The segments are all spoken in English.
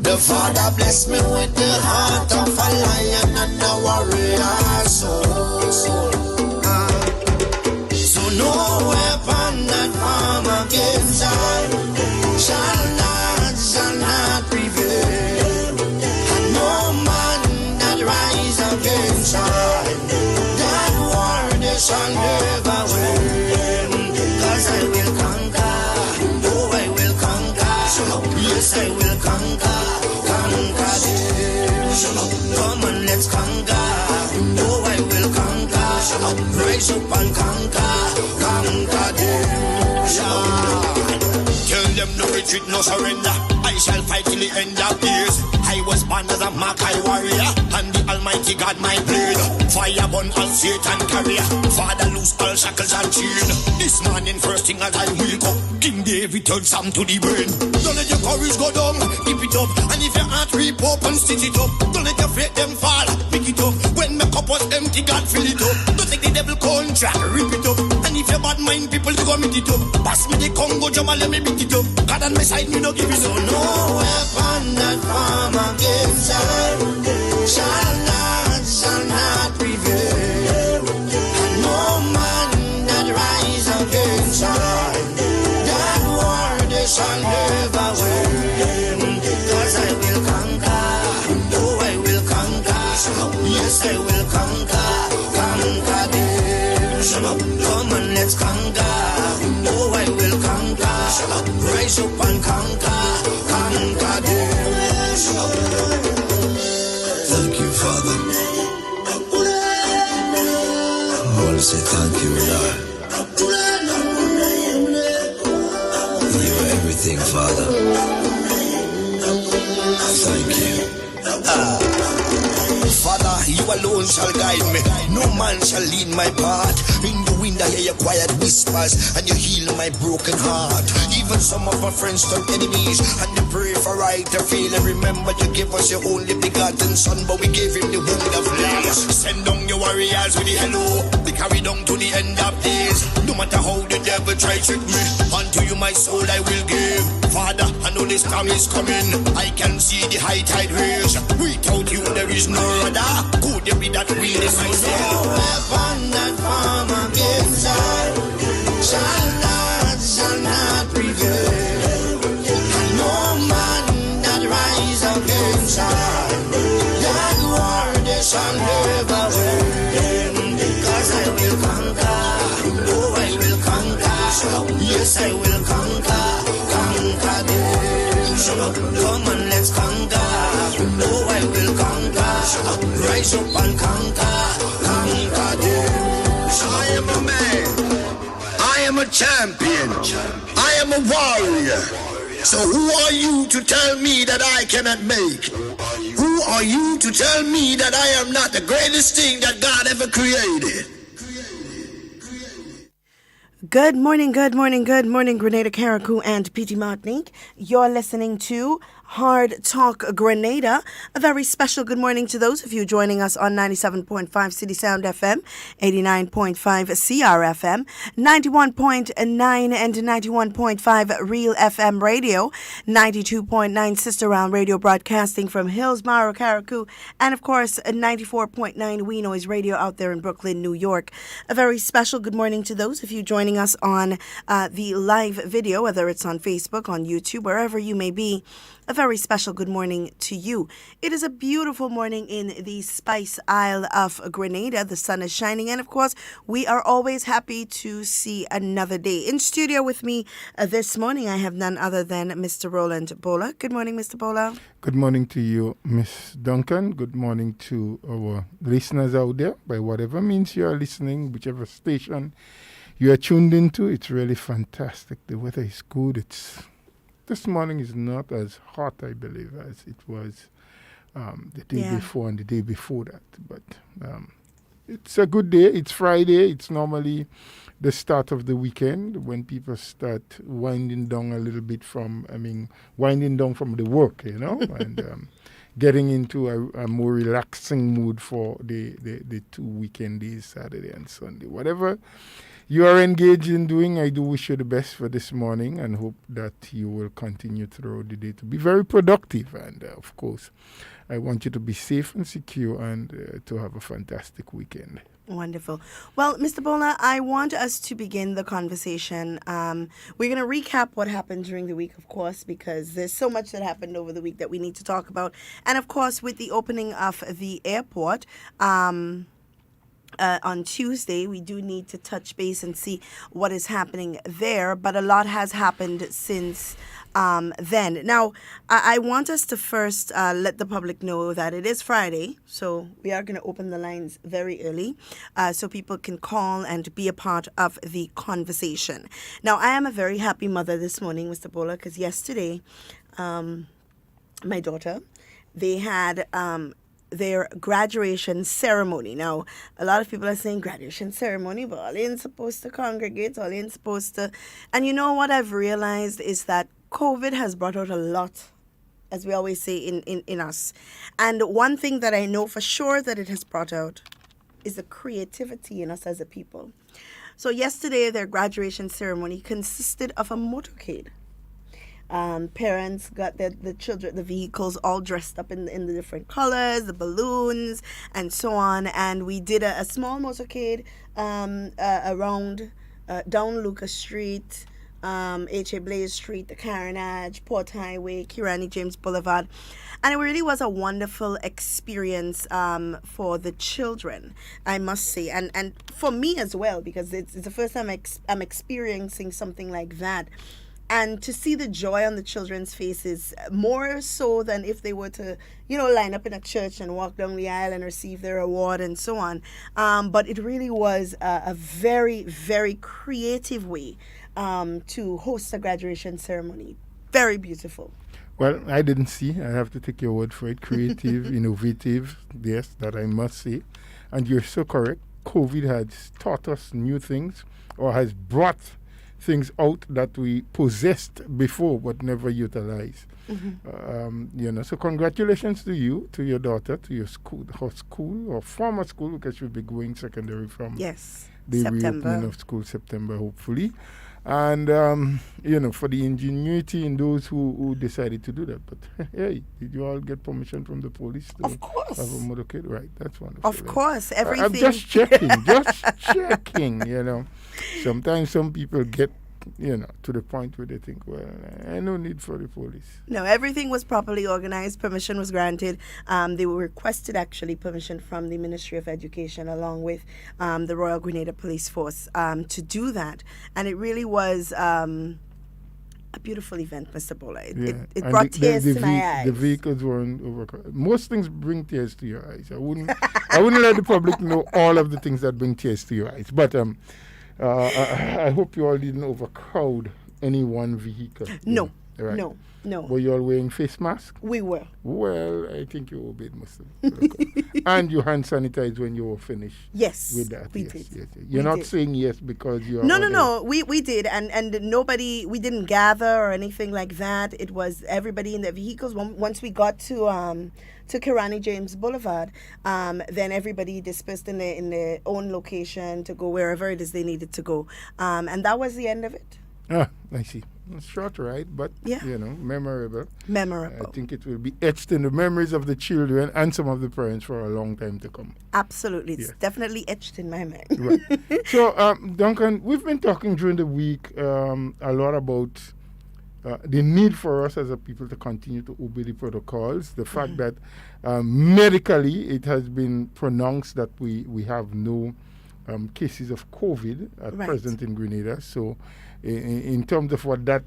The Father bless me with the heart of a lion and a warrior soul. So no weapon that form against I shall not prevail. And no man that rise against I, that war they shall never win. 'Cause I will conquer, oh I will conquer, yes I will conquer them. Come on, let's conquer, oh I will conquer, rise up and conquer them. Tell them no retreat, no surrender. I shall fight till the end of days. I was born as a Makai warrior, and the Almighty God my blade. Fire burn all Satan carrier. Father loose all shackles and chain. This morning first thing as I wake up, King David told Sam to the brain. Don't let your courage go down, keep it up. And if your heart rip up and stitch it up, don't let your faith them fall, pick it up. When my cup was empty, God fill it up. Don't take the devil contract, rip it up. And if your bad mind people to go meet it up, pass me the Congo drum and let me beat it up. God on my side, me no give it up. So no weapon that form against I shall not prevail. And no man that rise against I, that war they shall never win. 'Cause I will conquer, oh I will conquer, yes I will conquer them. Come on, let's conquer, oh I will conquer, rise up and conquer them. Thank you, Father. I want to say thank you, Lord. You are everything, Father. Thank you. Father, you alone shall guide me. No man shall lead my path. In the wind I hear your quiet whispers, and you heal my broken heart. Even some of my friends turn enemies, and they pray for right to fail. And remember you gave us your only begotten son, but we gave him the wound of life. Send down your warriors with the hello. They carry down to the end of days. No matter how the devil try trick me, unto you my soul I will give. Father, I know this storm is coming. I can see the high tide raise. Without you there is no rudder. Could there be that we is my soul? No weapon that form against I shall not prevail. And no man that rise against I, that war they shall never win. 'Cause I will conquer, oh I will conquer, yes I will conquer them. Come on, let's conquer, oh I will conquer, rise up and conquer them. I am a man, I am a champion, I am a warrior. So who are you to tell me that I cannot make? Who are you to tell me that I am not the greatest thing that God ever created? Good morning, Grenada, Carriacou, and PT Martinique. You're listening to Hard Talk Grenada. A very special good morning to those of you joining us on 97.5 CitysoundFM, 89.5 CRFM, 91.9 and 91.5 Real FM Radio, 92.9 Sister Round Radio broadcasting from Hillsborough, Carriacou, and of course 94.9 We Noise Radio out there in Brooklyn, New York. A very special good morning to those of you joining us on the live video, whether it's on Facebook, on YouTube, wherever you may be. A very special good morning to you. It is a beautiful morning in the Spice Isle of Grenada. The sun is shining, and of course, we are always happy to see another day. In studio with me this morning, I have none other than Mr. Roland Bola. Good morning, Mr. Bola. Good morning to you, Miss Duncan. Good morning to our listeners out there, by whatever means you are listening, whichever station you are tuned into. It's really fantastic. The weather is good. This morning is not as hot, I believe, as it was the day before and the day before that. But it's a good day. It's Friday. It's normally the start of the weekend when people start winding down a little bit winding down from the work, and getting into a more relaxing mood for the 2 weekend days, Saturday and Sunday. Whatever you are engaged in doing. I do wish you the best for this morning and hope that you will continue throughout the day to be very productive. And of course, I want you to be safe and secure and to have a fantastic weekend. Wonderful. Well, Mr. Bola, I want us to begin the conversation. We're going to recap what happened during the week, of course, because there's so much that happened over the week that we need to talk about. And, of course, with the opening of the airport on Tuesday, we do need to touch base and see what is happening there. But a lot has happened since then. Now, I want us to first let the public know that it is Friday, so we are going to open the lines very early so people can call and be a part of the conversation. Now, I am a very happy mother this morning, Mr. Bola, because yesterday, my daughter, they had their graduation ceremony. Now, a lot of people are saying graduation ceremony, but all ain't supposed to congregate, all ain't supposed to... And you know what I've realized is that COVID has brought out a lot, as we always say, in us. And one thing that I know for sure that it has brought out is the creativity in us as a people. So yesterday, their graduation ceremony consisted of a motorcade. Parents got the children, the vehicles all dressed up in the different colors, the balloons, and so on. And we did a small motorcade around down Lucas Street, H.A. Blaze Street, the Carriacou, Port Highway, Kirani James Boulevard. And it really was a wonderful experience for the children, I must say. And for me as well, because it's the first time I'm experiencing something like that. And to see the joy on the children's faces, more so than if they were to, line up in a church and walk down the aisle and receive their award and so on. But it really was a very, very creative way to host a graduation ceremony. Very beautiful. Well, I didn't see. I have to take your word for it. Creative, innovative, yes, that I must say. And you're so correct. COVID has taught us new things or has brought things out that we possessed before but never utilized. Mm-hmm. So congratulations to you, to your daughter, to your school, her school or former school, because she'll be going secondary from the reopening of school September, hopefully. And, for the ingenuity in those who decided to do that. But, hey, did you all get permission from the police to of course. Have a motorcade? Right, that's wonderful. Of course, everything. I'm just checking, Sometimes some people get, to the point where they think, well, I no need for the police. No, everything was properly organized. Permission was granted. They were requested, actually, permission from the Ministry of Education along with the Royal Grenada Police Force to do that. And it really was a beautiful event, Mr. Bola. It brought tears to my eyes. The vehicles weren't overcrowded. Most things bring tears to your eyes. I wouldn't let the public know all of the things that bring tears to your eyes. But I hope you all didn't overcrowd any one vehicle. No, right. No. Were you all wearing face masks? We were. Well, I think you obeyed most of it. And you hand sanitized when you were finished. Yes, with that. We did. Yes. You're not saying yes because you are. No. We did, and nobody. We didn't gather or anything like that. It was everybody in their vehicles. Once we got to Kirani James Boulevard, then everybody dispersed in their own location to go wherever it is they needed to go, and that was the end of it. Ah, I see. It's short, right? But, memorable. Memorable. I think it will be etched in the memories of the children and some of the parents for a long time to come. Absolutely. It's definitely etched in my mind. Right. So, Duncan, we've been talking during the week a lot about the need for us as a people to continue to obey the protocols. The fact that medically it has been pronounced that we have no cases of COVID at present in Grenada. So, in terms of what that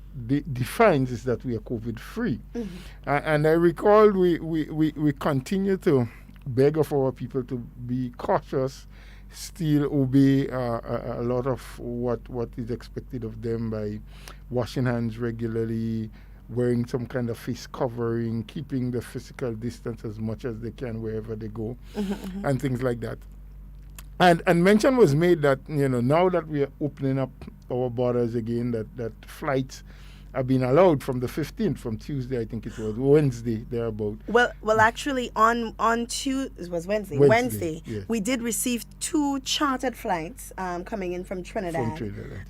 defines is that we are COVID-free. Mm-hmm. And I recall we continue to beg of our people to be cautious, still obey a lot of what is expected of them by washing hands regularly, wearing some kind of face covering, keeping the physical distance as much as they can wherever they go, and things like that. And mention was made that, now that we are opening up our borders again, that flights have been allowed from the 15th, from Tuesday, I think it was, Wednesday, thereabout. Well, actually, on Tuesday, it was Wednesday. Yes. We did receive 2 chartered flights coming in from Trinidad,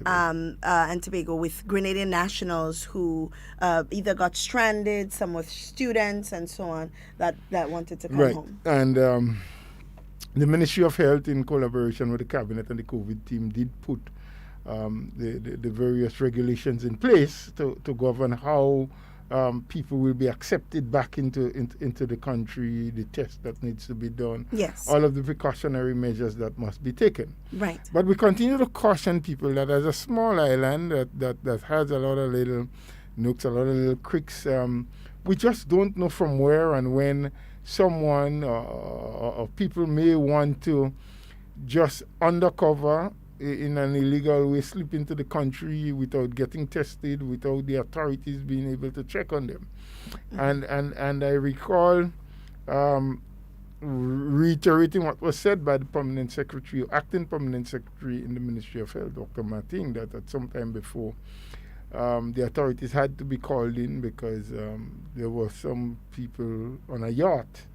and Tobago with Grenadian nationals who either got stranded, some with students, and so on, that wanted to come home. And the Ministry of Health, in collaboration with the Cabinet and the COVID team, did put the various regulations in place to govern how people will be accepted back into the country, the test that needs to be done, all of the precautionary measures that must be taken. Right. But we continue to caution people that as a small island that has a lot of little nooks, a lot of little creeks, we just don't know from where and when someone or people may want to just undercover in an illegal way slip into the country without getting tested, without the authorities being able to check on them. And I recall reiterating what was said by the permanent secretary, acting permanent secretary in the Ministry of Health, Dr. Martin, that at some time before the authorities had to be called in because there were some people on a yacht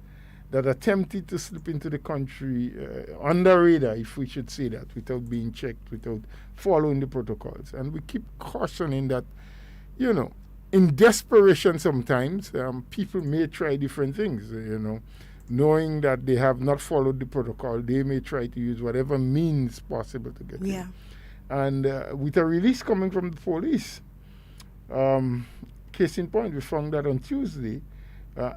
that attempted to slip into the country under radar, if we should say that, without being checked, without following the protocols. And we keep cautioning that, in desperation sometimes, people may try different things, knowing that they have not followed the protocol, they may try to use whatever means possible to get in. And with a release coming from the police, case in point, we found that on Tuesday,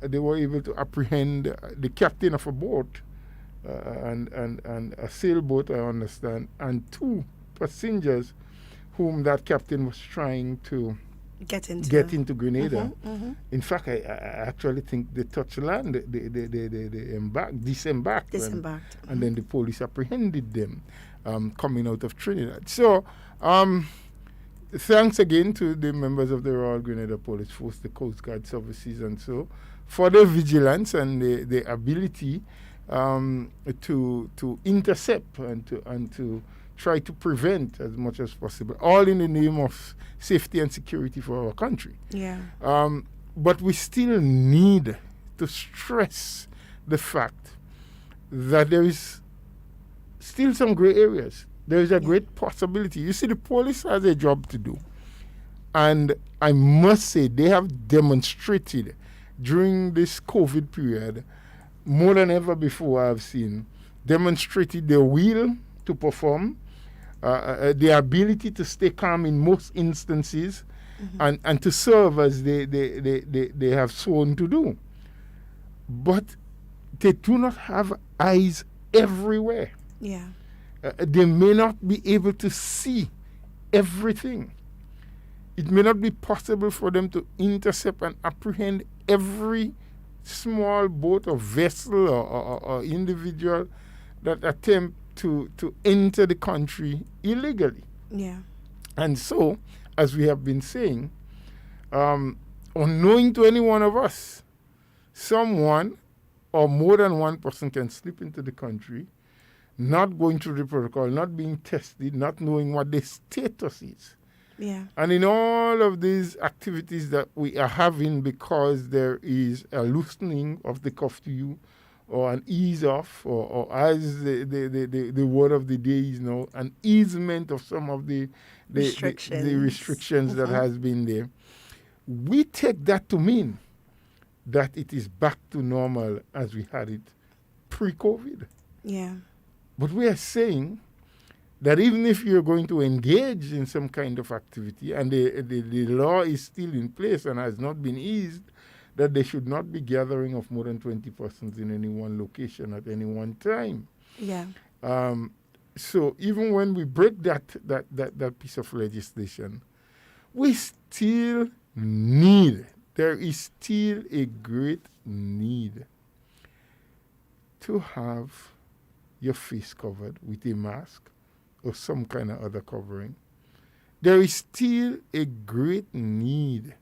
they were able to apprehend the captain of a boat and a sailboat, I understand, and 2 passengers whom that captain was trying to get into Grenada. In fact, I actually think they touched land, they disembarked. And then the police apprehended them coming out of Trinidad. So, thanks again to the members of the Royal Grenada Police Force, the Coast Guard Services, and so for their vigilance and the ability to intercept and to try to prevent as much as possible, all in the name of safety and security for our country. But we still need to stress the fact that there is still some gray areas. There is a great possibility. You see, the police has a job to do. And I must say, they have demonstrated during this COVID period, more than ever before I've seen, demonstrated their will to perform, the ability to stay calm in most instances, and to serve as they have sworn to do. But they do not have eyes everywhere. They may not be able to see everything. It may not be possible for them to intercept and apprehend every small boat or vessel or individual that attempt to enter the country illegally. And so, as we have been saying, unknowing to any one of us, someone or more than one person can slip into the country, not going through the protocol, not being tested, not knowing what the status is. And in all of these activities that we are having, because there is a loosening of the curfew or an ease off, or as the word of the day is now, an easement of some of the restrictions that has been there, we take that to mean that it is back to normal as we had it pre-COVID. But we are saying that even if you're going to engage in some kind of activity and the law is still in place and has not been eased, that they should not be gathering of more than 20 persons in any one location at any one time. So even when we break that piece of legislation, we still there is still a great need to have your face covered with a mask or some kind of other covering. There is still a great need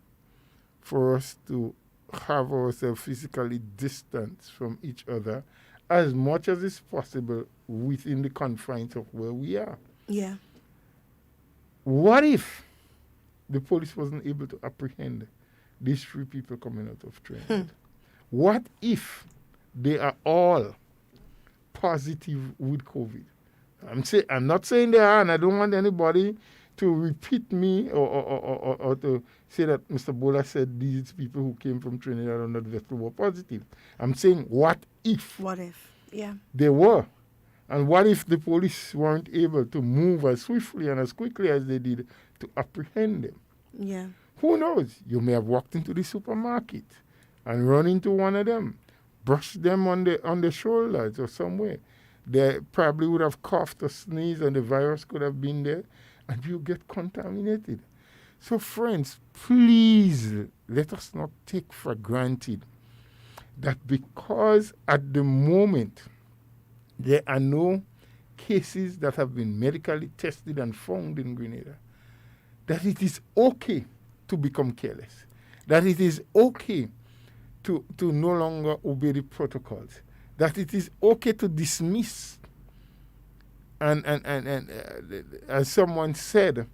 for us to have ourselves physically distanced from each other as much as is possible within the confines of where we are. What if the police wasn't able to apprehend these 3 people coming out of Trinidad? What if they are all positive with COVID? I'm not saying they are, and I don't want anybody to repeat me or to say that Mr. Bola said these people who came from Trinidad or North West were positive. I'm saying, what if? What if? Yeah. They were. And what if the police weren't able to move as swiftly and as quickly as they did to apprehend them? Yeah. Who knows? You may have walked into the supermarket and run into one of them, brushed them on the shoulders or somewhere. They probably would have coughed or sneezed and the virus could have been there and you get contaminated. So friends, please let us not take for granted that because at the moment there are no cases that have been medically tested and found in Grenada, that it is okay to become careless, that it is okay to no longer obey the protocols, that it is okay to dismiss. And as someone said,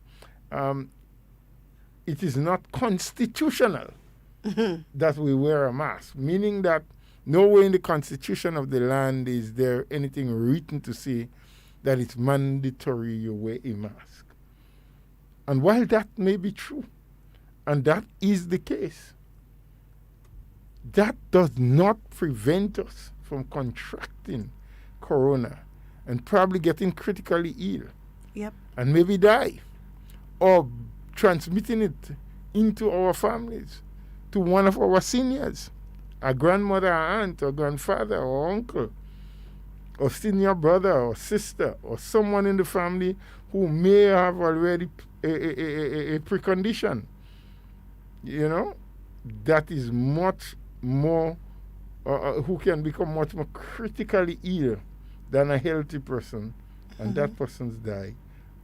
it is not constitutional that we wear a mask, meaning that nowhere in the constitution of the land is there anything written to say that it's mandatory you wear a mask. And while that may be true, and that is the case, that does not prevent us from contracting corona and probably getting critically ill. Yep. And maybe die, or transmitting it into our families, to one of our seniors, a grandmother, or aunt, or grandfather, or uncle, or senior brother, or sister, or someone in the family who may have already a precondition. You know, that is much more, who can become much more critically ill than a healthy person, and that person's die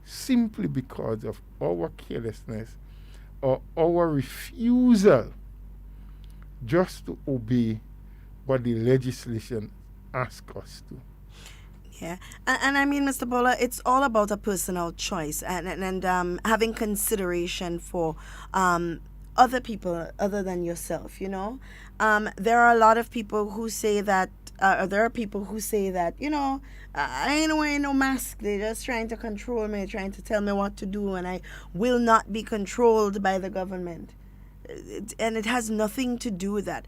simply because of our carelessness or our refusal just to obey what the legislation asks us to. Yeah, and I mean, Mr. Bola, it's all about a personal choice and having consideration for other people other than yourself, you know. There are a lot of people who say that, there are people who say that, you know, I ain't wearing no mask. They're just trying to control me, trying to tell me what to do, and I will not be controlled by the government. And it has nothing to do with that.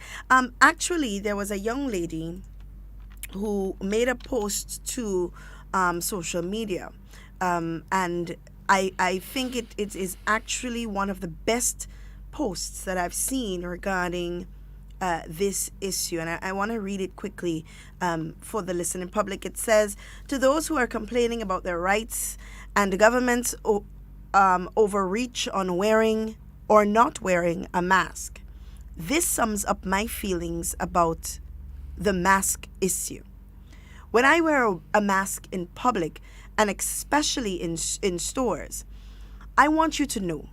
Actually, there was a young lady who made a post to social media, and I think it is actually one of the best posts that I've seen regarding this issue, and I want to read it quickly for the listening public. It says, to those who are complaining about their rights and the government's overreach on wearing or not wearing a mask, this sums up my feelings about the mask issue. When I wear a mask in public, and especially in stores, I want you to know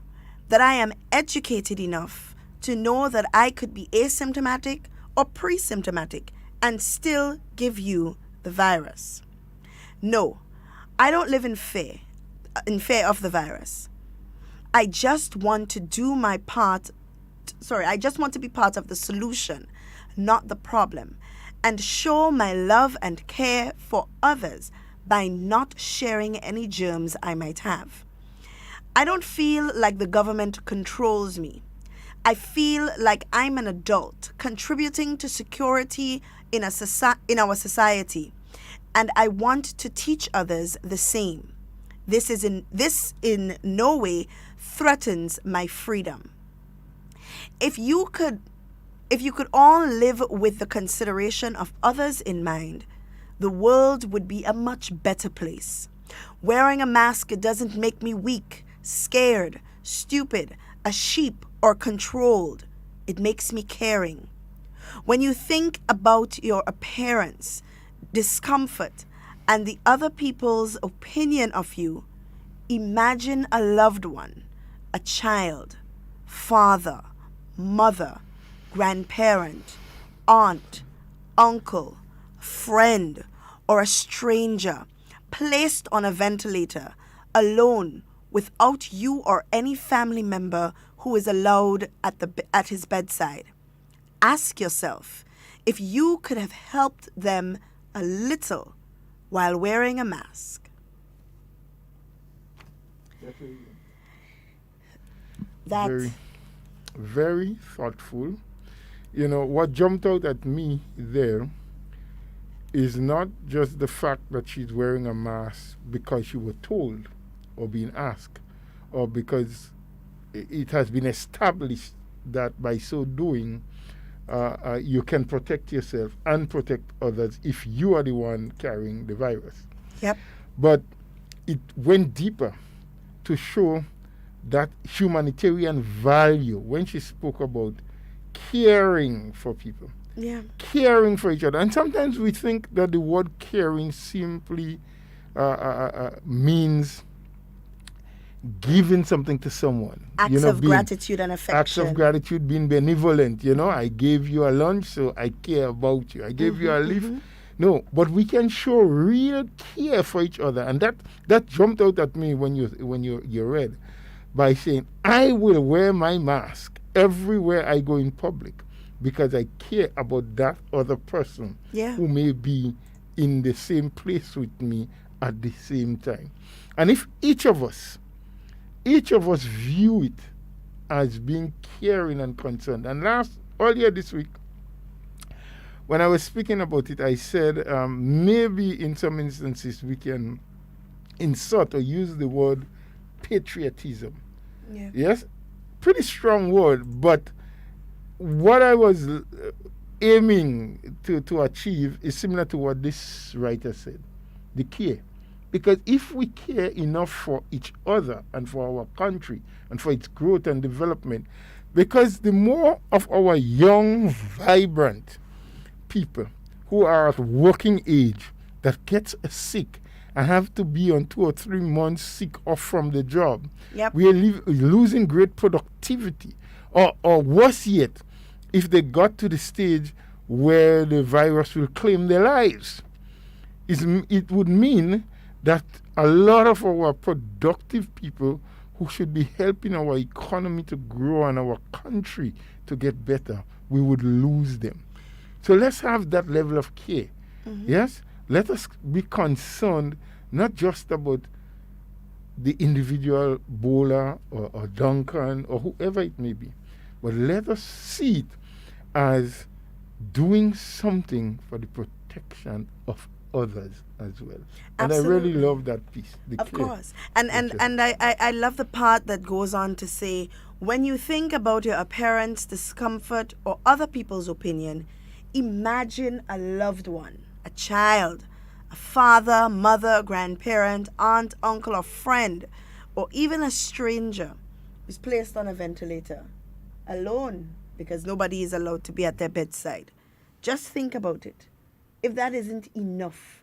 that I am educated enough to know that I could be asymptomatic or pre-symptomatic and still give you the virus. No, I don't live in fear of the virus. I just want to do my part. I just want to be part of the solution, not the problem, and show my love and care for others by not sharing any germs I might have. I don't feel like the government controls me. I feel like I'm an adult contributing to security in our society, and I want to teach others the same. This in no way threatens my freedom. If you could all live with the consideration of others in mind, the world would be a much better place. Wearing a mask doesn't make me weak, scared, stupid, a sheep, or controlled. It makes me caring. When you think about your appearance, discomfort, and the other people's opinion of you, imagine a loved one, a child, father, mother, grandparent, aunt, uncle, friend, or a stranger placed on a ventilator, alone, without you or any family member who is allowed at his bedside. Ask yourself if you could have helped them a little while wearing a mask. That's very, very thoughtful. You know, what jumped out at me there is not just the fact that she's wearing a mask because she was told or being asked, or because it has been established that by so doing, you can protect yourself and protect others if you are the one carrying the virus. Yep. But it went deeper to show that humanitarian value when she spoke about caring for people, caring for each other. And sometimes we think that the word caring simply means giving something to someone. Acts of gratitude and affection. Acts of gratitude, being benevolent. You know, I gave you a lunch, so I care about you. I gave you a lift. No, but we can show real care for each other. And that jumped out at me when you read by saying, I will wear my mask everywhere I go in public because I care about that other person who may be in the same place with me at the same time. And if each of us view it as being caring and concerned. And earlier this week, when I was speaking about it, I said maybe in some instances we can insert or use the word patriotism. Yeah. Yes? Pretty strong word, but what I was aiming to achieve is similar to what this writer said, the care. Because if we care enough for each other and for our country and for its growth and development, because the more of our young, vibrant people who are at working age that gets sick and have to be on 2 or 3 months sick off from the job, we are losing great productivity. Or worse yet, if they got to the stage where the virus will claim their lives, it would mean that a lot of our productive people who should be helping our economy to grow and our country to get better, we would lose them. So let's have that level of care. Yes? Let us be concerned not just about the individual bowler or Duncan or whoever it may be, but let us see it as doing something for the protection of others as well. And I really love that piece. Of course. And I love the part that goes on to say, when you think about your apparent discomfort or other people's opinion, imagine a loved one, a child, a father, mother, grandparent, aunt, uncle, or friend, or even a stranger who's placed on a ventilator, alone, because nobody is allowed to be at their bedside. Just think about it. If that isn't enough,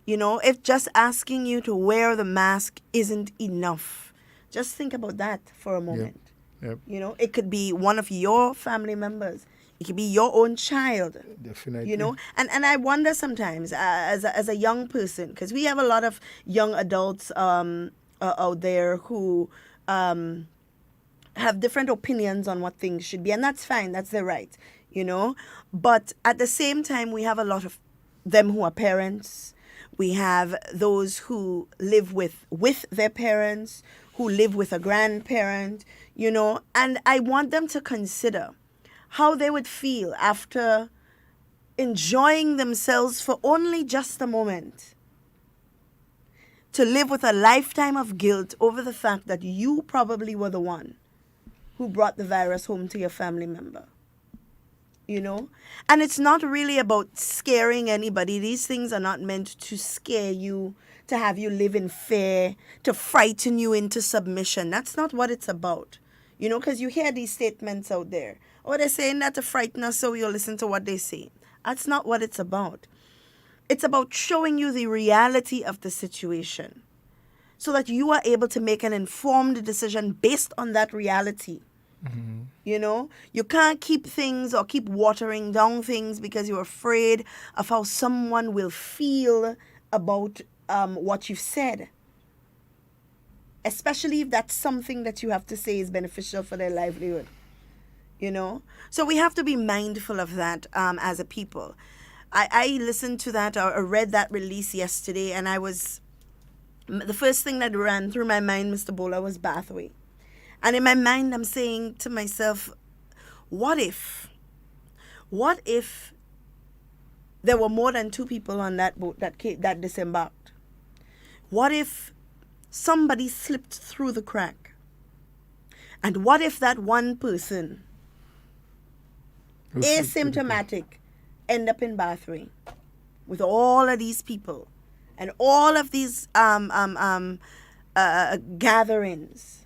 if just asking you to wear the mask isn't enough, just think about that for a moment. Yep. It could be one of your family members. It could be your own child. Definitely. And I wonder sometimes as a young person, because we have a lot of young adults out there who have different opinions on what things should be, and that's fine. That's their right, But at the same time, we have a lot of them who are parents. We have those who live with their parents, who live with a grandparent, and I want them to consider how they would feel after enjoying themselves for only just a moment, to live with a lifetime of guilt over the fact that you probably were the one who brought the virus home to your family member. And it's not really about scaring anybody. These things are not meant to scare you, to have you live in fear, to frighten you into submission. That's not what it's about. Because you hear these statements out there. Oh, they're saying that to frighten us, so you'll listen to what they say. That's not what it's about. It's about showing you the reality of the situation so that you are able to make an informed decision based on that reality. You can't keep things or keep watering down things because you're afraid of how someone will feel about what you've said. especially if that's something that you have to say is beneficial for their livelihood. So we have to be mindful of that as a people. I listened to that or read that release yesterday, and the first thing that ran through my mind, Mr. Bola, was Bathway. And in my mind, I'm saying to myself, what if there were more than 2 people on that boat that disembarked? What if somebody slipped through the crack? And what if that one person, asymptomatic, end up in Bathway with all of these people and all of these gatherings?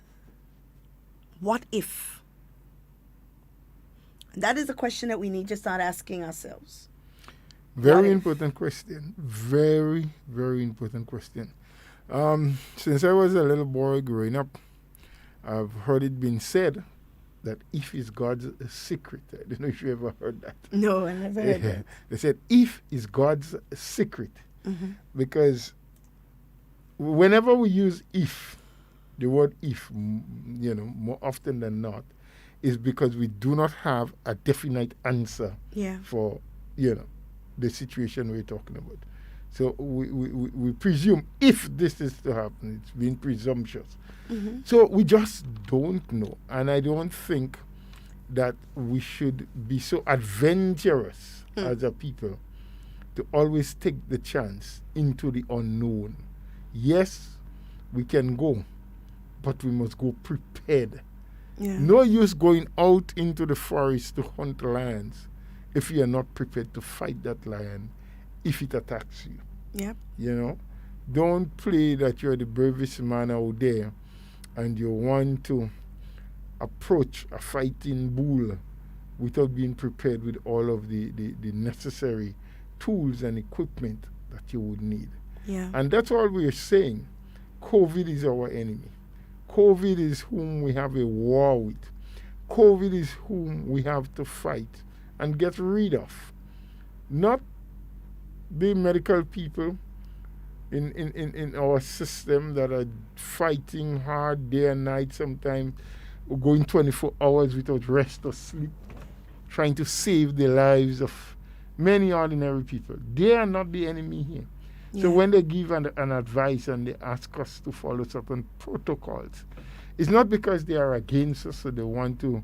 What if? That is a question that we need to start asking ourselves. Very important question. Very, very important question. Since I was a little boy growing up, I've heard it being said that if is God's secret. I don't know if you ever heard that. No, I never heard that. They said if is God's secret. Mm-hmm. Because whenever we use if, the word if, more often than not, is because we do not have a definite answer for, the situation we're talking about. So we presume if this is to happen, it's being presumptuous. Mm-hmm. So we just don't know. And I don't think that we should be so adventurous as a people to always take the chance into the unknown. Yes, we can go, but we must go prepared. Yeah. No use going out into the forest to hunt lions if you are not prepared to fight that lion if it attacks you. Yep. Don't play that you're the bravest man out there and you want to approach a fighting bull without being prepared with all of the necessary tools and equipment that you would need. Yeah. And that's all we're saying. COVID is our enemy. COVID is whom we have a war with. COVID is whom we have to fight and get rid of. Not the medical people in our system that are fighting hard day and night, sometimes going 24 hours without rest or sleep, trying to save the lives of many ordinary people. They are not the enemy here. So when they give an advice and they ask us to follow certain protocols, it's not because they are against us or they want to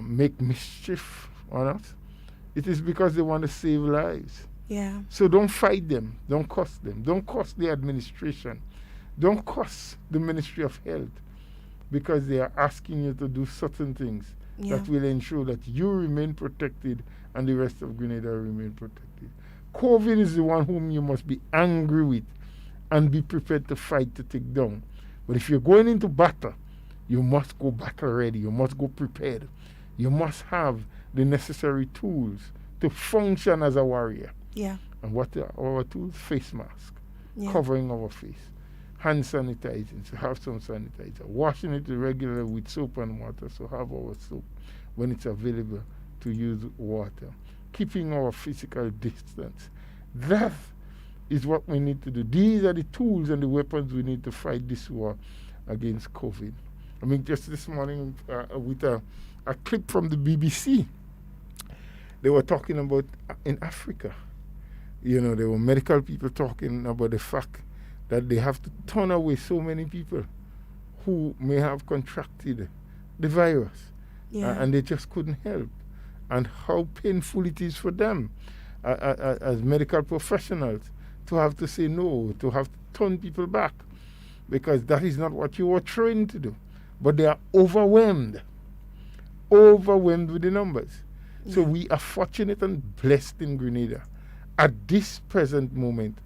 make mischief on us. It is because they want to save lives. Yeah. So don't fight them. Don't curse them. Don't curse the administration. Don't curse the Ministry of Health because they are asking you to do certain things that will ensure that you remain protected and the rest of Grenada remain protected. COVID is the one whom you must be angry with and be prepared to fight to take down. But if you're going into battle, you must go battle ready. You must go prepared. You must have the necessary tools to function as a warrior. Yeah. And what are our tools? Face mask, covering our face, hand sanitizing, so have some sanitizer, washing it regularly with soap and water, so have our soap when it's available to use water, keeping our physical distance. That is what we need to do. These are the tools and the weapons we need to fight this war against COVID. I mean, just this morning with a clip from the BBC, they were talking about in Africa. There were medical people talking about the fact that they have to turn away so many people who may have contracted the virus. And they just couldn't help. And how painful it is for them as medical professionals to have to say no, to have to turn people back, because that is not what you were trained to do. But they are overwhelmed with the numbers. So we are fortunate and blessed in Grenada at this present moment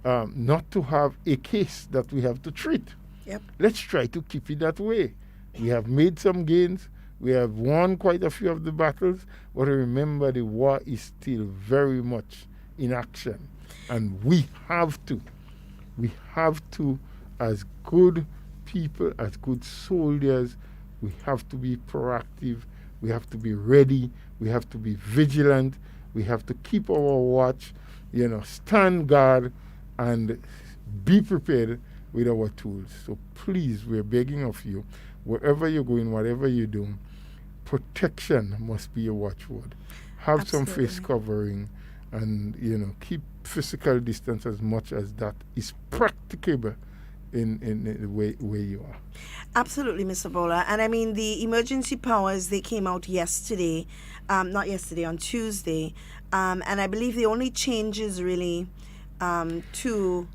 not to have a case that we have to treat. Yep. Let's try to keep it that way. We have made some gains. We have won quite a few of the battles, but remember the war is still very much in action. And we have to, as good people, as good soldiers, we have to be proactive, we have to be ready, we have to be vigilant, we have to keep our watch, stand guard, and be prepared with our tools. So please, we're begging of you, wherever you're going, whatever you're doing, protection must be a watchword. Have some face covering, and keep physical distance as much as that is practicable in the way you are. Absolutely, Mr. Bola. And I mean, the emergency powers, they came out yesterday, not yesterday, on Tuesday. And I believe the only changes really to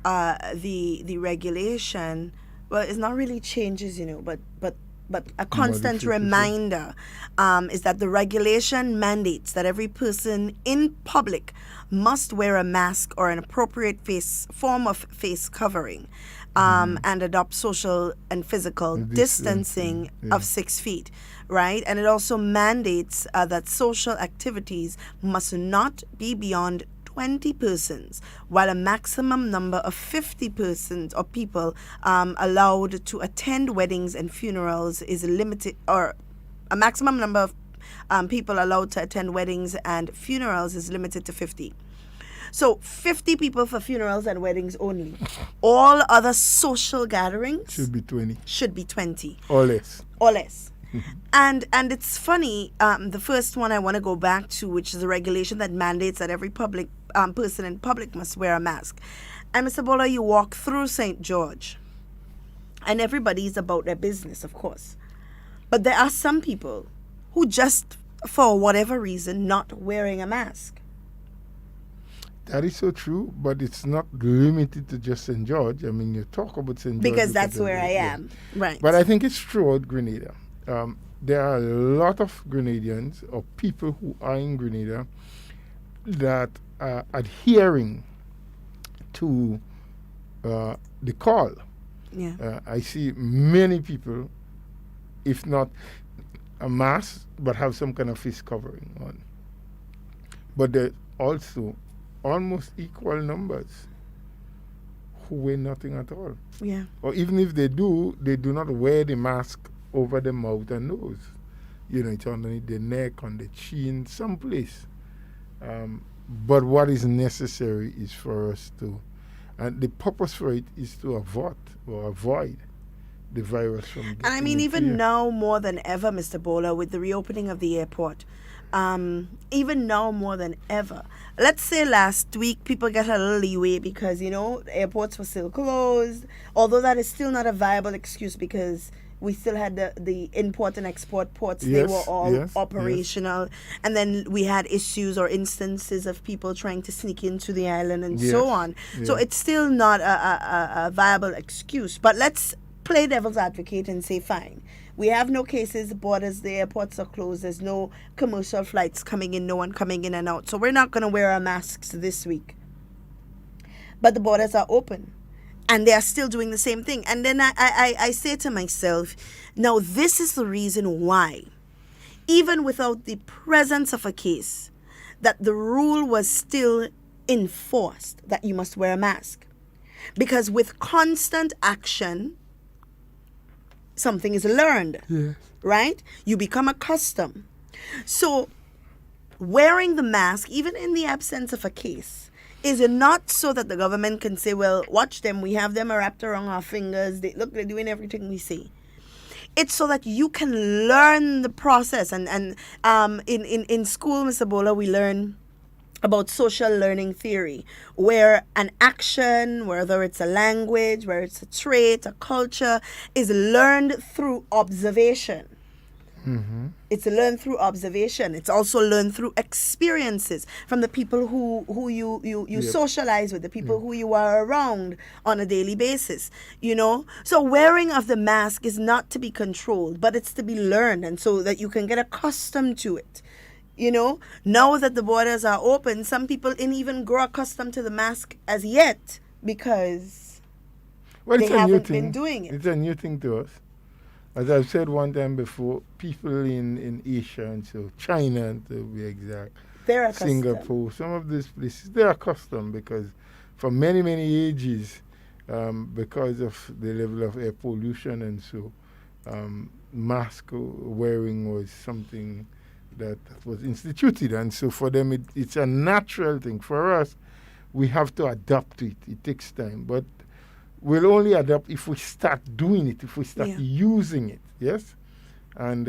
the regulation, well, it's not really changes, but a constant reminder is that the regulation mandates that every person in public must wear a mask or an appropriate form of face covering, and adopt social and physical distancing of 6 feet, right? And it also mandates that social activities must not be beyond 20 persons, while a maximum number of 50 persons or people allowed to attend weddings and funerals is limited, or a maximum number of people allowed to attend weddings and funerals is limited to 50. So 50 people for funerals and weddings only. All other social gatherings should be 20. Or less. And it's funny, the first one I want to go back to, which is a regulation that mandates that every public person in public must wear a mask. And Mr. Bola, you walk through St. George, and everybody's about their business, of course. But there are some people who just, for whatever reason, not wearing a mask. That is so true, but it's not limited to just St. George. I mean, you talk about St. George because that's where I am, right? But I think it's throughout Grenada. There are a lot of Grenadians or people who are in Grenada that are adhering to the call. Yeah. I see many people, if not a mask, but have some kind of face covering on. But there are also almost equal numbers who wear nothing at all. Yeah. Or even if they do not wear the mask over the mouth and nose. It's underneath the neck, on the chin, someplace. But what is necessary is for us to, and the purpose for it is to avoid the virus from getting. And I mean, even now more than ever, Mr. Bola, with the reopening of the airport, even now more than ever. Let's say last week people get a little leeway because, airports were still closed, although that is still not a viable excuse because we still had the import and export ports. They were all operational. And then we had issues or instances of people trying to sneak into the island and so on. So it's still not a viable excuse. But let's play devil's advocate and say, fine, we have no cases, the borders, the airports are closed, there's no commercial flights coming in, no one coming in and out. So we're not going to wear our masks this week. But the borders are open. And they are still doing the same thing. And then I say to myself, now this is the reason why, even without the presence of a case, that the rule was still enforced that you must wear a mask. Because with constant action, something is learned, right? You become accustomed. So wearing the mask, even in the absence of a case, is it not so that the government can say, well, watch them, we have them wrapped around our fingers, they're doing everything we say. It's so that you can learn the process. And in school, Mr. Bola, we learn about social learning theory, where an action, whether it's a language, whether it's a trait, a culture, is learned through observation. Mm-hmm. It's learned through observation. It's also learned through experiences from the people who you socialize with, the people who you are around on a daily basis, So wearing of the mask is not to be controlled, but it's to be learned, and so that you can get accustomed to it. Now that the borders are open, some people didn't even grow accustomed to the mask as yet because they haven't been doing it. It's a new thing to us. As I've said one time before, people in Asia and so China to be exact, they're accustomed. Singapore, some of these places, they're accustomed because for many, many ages, because of the level of air pollution and so, mask wearing was something that was instituted. And so for them, it's a natural thing. For us, we have to adapt to it. It takes time. But will only adapt if we start doing it, if we start Yeah. using it. Yes, and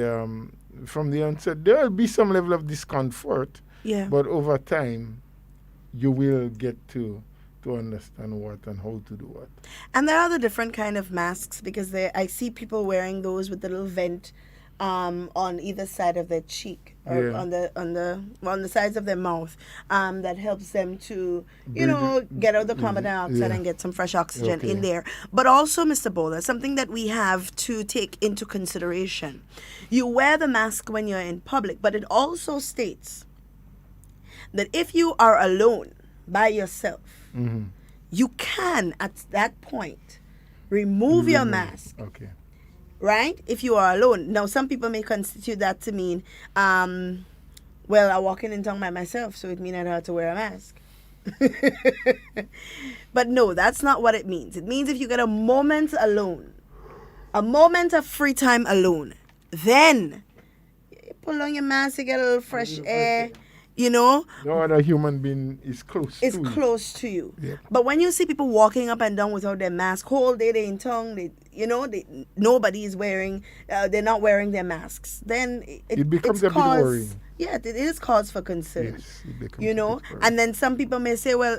from the onset, there will be some level of discomfort, Yeah. but over time, you will get to understand what and how to do what. And there are the different kind of masks because I see people wearing those with the little vent on either side of their cheek or Yeah. on the sides of their mouth that helps them to Breathe- get out the carbon yeah. dioxide and get some fresh oxygen in Okay. there. But also, Mr. Bowler, something that we have to take into consideration. You wear the mask when you're in public, but it also states that if you are alone by yourself, Mm-hmm. you can at that point remove your mask, Okay. right? If you are alone. Now, some people may constitute that to mean, well, I'm walking in town by myself, so it means I don't have to wear a mask. But no, that's not what it means. It means if you get a moment alone, a moment of free time alone, then you pull on your mask, you get a little fresh air, No other human being is close it's to you. close to you. Yep. But when you see people walking up and down without their mask, whole day they in tongue, nobody is wearing, they're not wearing their masks. Then It becomes it's a bit worrying. Yeah, it is cause for concern. Yes, it becomes You a know, bit worrying. and then some people may say, well,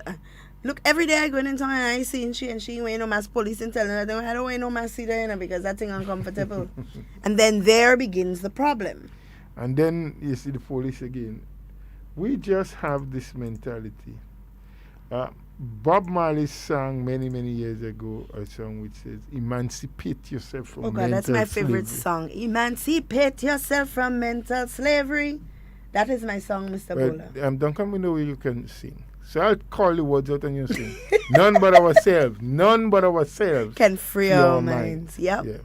look, every day I go in town and I see and she wearing no mask. Police and telling her, I don't wear no mask either, because that thing uncomfortable. And then there begins the problem. And then you see the police again. We just have this mentality. Bob Marley sang many, many years ago a song which says, "Emancipate yourself from Oh mental God, that's my favorite slavery." song. Emancipate yourself from mental slavery. That is my song, Mr. Bowler. Well, Duncan, we know you can sing. So I'll call the words out and you sing. None but ourselves. None but ourselves. Can free free our our minds. Yep. Yeah.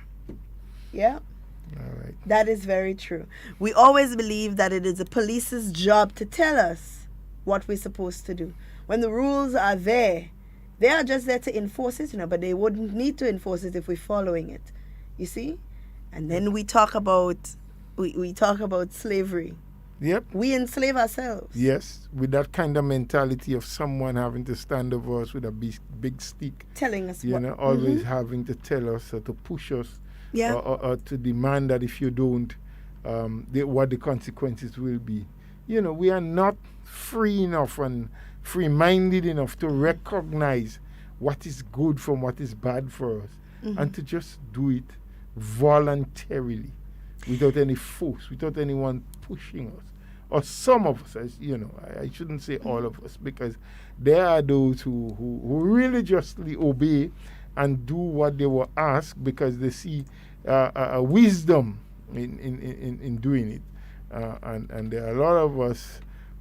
Yep. All right. That is very true. We always believe that it is the police's job to tell us what we're supposed to do. When the rules are there, they are just there to enforce it, but they wouldn't need to enforce it if we're following it. You see? And then we talk about we talk about slavery. Yep. We enslave ourselves. Yes, with that kind of mentality of someone having to stand over us with a big stick, Telling us you what. know, always having to tell us or to push us, Yeah. or to demand that if you don't, what the consequences will be. You know, we are not free enough and free-minded enough to recognize what is good from what is bad for us, and to just do it voluntarily, without any force, without anyone pushing us. Or some of us, as you know, I shouldn't say all of us, because there are those who religiously obey and do what they were asked because they see a wisdom in doing it. And there are a lot of us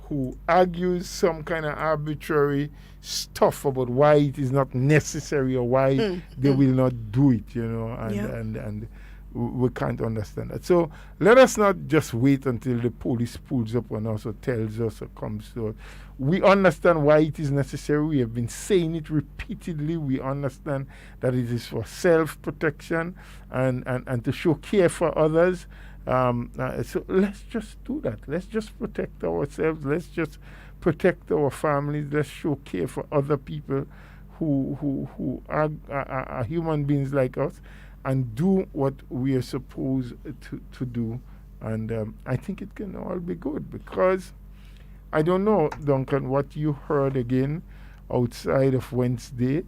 who argue some kind of arbitrary stuff about why it is not necessary or why they will not do it, you know, and we can't understand that. So let us not just wait until the police pulls up on us or tells us or comes to us. We understand why it is necessary. We have been saying it repeatedly. We understand that it is for self-protection and to show care for others. So let's just do that. Let's just protect ourselves. Let's just protect our families. Let's show care for other people who are human beings like us, and do what we are supposed to do. And I think it can all be good, because I don't know, Duncan, what you heard again outside of Wednesday,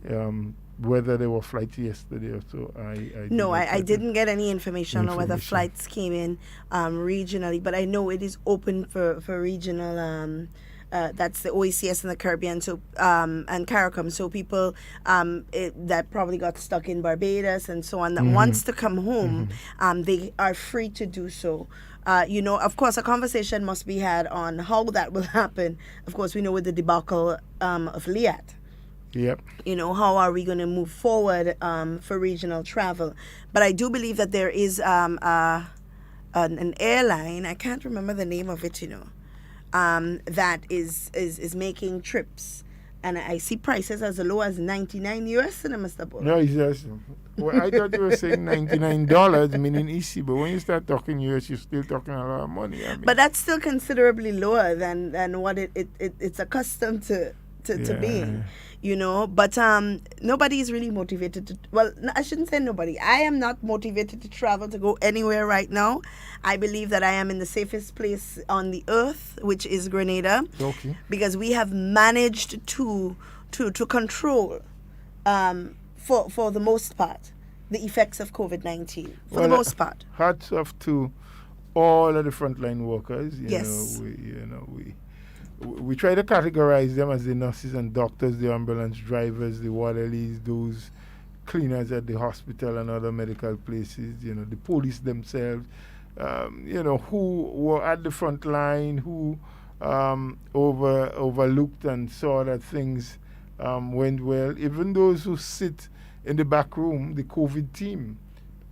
whether there were flights yesterday or so. I didn't get any information on whether Information. flights came in regionally, but I know it is open for regional. That's the OECS in the Caribbean, so and Carriacou. So people that probably got stuck in Barbados and so on that wants to come home, they are free to do so. Of course, a conversation must be had on how that will happen. Of course, we know with the debacle of Liat. Yep. How are we going to move forward for regional travel? But I do believe that there is an airline, I can't remember the name of it, that is making trips. And I see prices as low as $99 US, Mr. Bull. No, it's just, well, I thought you were saying $99, meaning easy, but when you start talking US, you're still talking a lot of money. I mean. But that's still considerably lower than what it's accustomed to to being, but nobody is really motivated to, well, I shouldn't say nobody. I am not motivated to travel, to go anywhere right now. I believe that I am in the safest place on the earth, which is Grenada. Okay. Because we have managed to control, for the most part, the effects of COVID-19, for the most part. Hats off to all of the frontline workers. Yes. We try to categorize them as the nurses and doctors, the ambulance drivers, the orderlies, those cleaners at the hospital and other medical places, the police themselves, who were at the front line, who overlooked and saw that things went well. Even those who sit in the back room, the COVID team,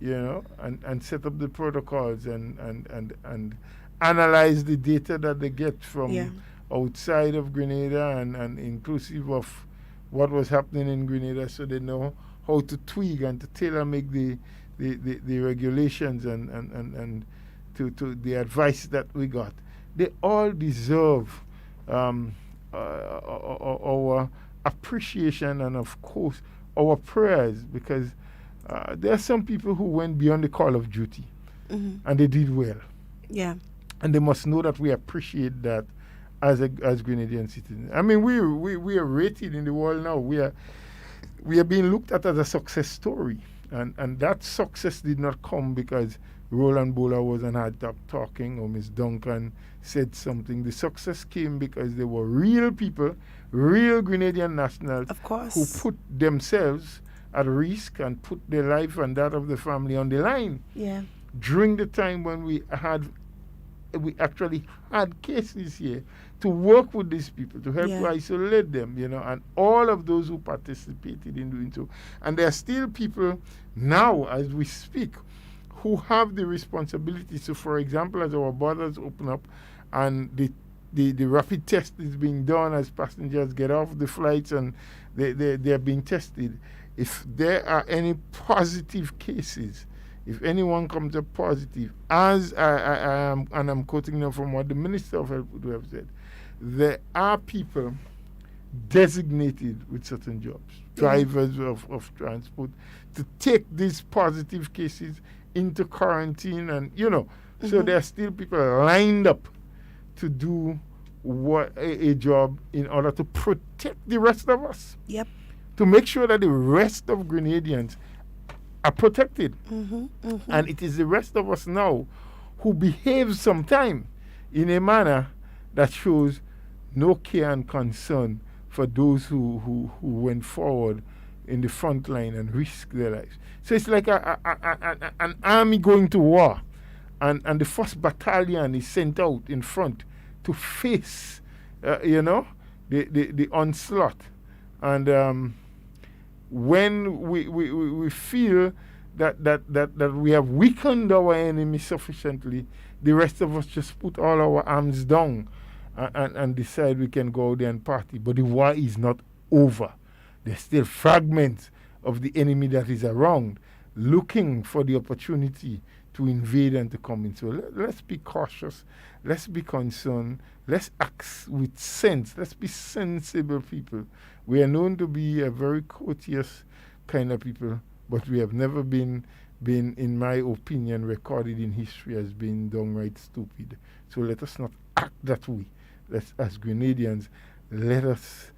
and set up the protocols and analyze the data that they get from outside of Grenada and inclusive of what was happening in Grenada, so they know how to tweak and to tailor make the regulations and to the advice that we got. They all deserve our appreciation and, of course, our prayers, because there are some people who went beyond the call of duty, and they did well. Yeah. And they must know that we appreciate that as Grenadian citizens. I mean, we are rated in the world now. We are being looked at as a success story, and that success did not come because Roland Bowler was on HARDTALK talking or Miss Duncan said something. The success came because there were real people, real Grenadian nationals, of course, who put themselves at risk and put their life and that of the family on the line. Yeah. During the time when we actually had cases here, to work with these people, to help to isolate them, and all of those who participated in doing so. And there are still people now, as we speak, who have the responsibility. So, for example, as our borders open up and the rapid test is being done as passengers get off the flights and they are being tested, if there are any positive cases, if anyone comes up positive, as I am, and I'm quoting now from what the Minister of Health would have said, there are people designated with certain jobs, drivers of transport, to take these positive cases into quarantine, and so there are still people lined up to do a job in order to protect the rest of us. Yep. To make sure that the rest of Grenadians are protected. And it is the rest of us now who behave sometime in a manner that shows no care and concern for those who went forward in the front line and risked their lives. So it's like an army going to war, and the first battalion is sent out in front to face, the onslaught. And when we feel that we have weakened our enemy sufficiently, the rest of us just put all our arms down and decide we can go out there and party. But the war is not over. There's still fragments of the enemy that is around, looking for the opportunity to invade and to come in. So let's be cautious. Let's be concerned. Let's act with sense. Let's be sensible people. We are known to be a very courteous kind of people, but we have never been, in my opinion, recorded in history as being downright stupid. So let us not act that way. As Grenadians, let us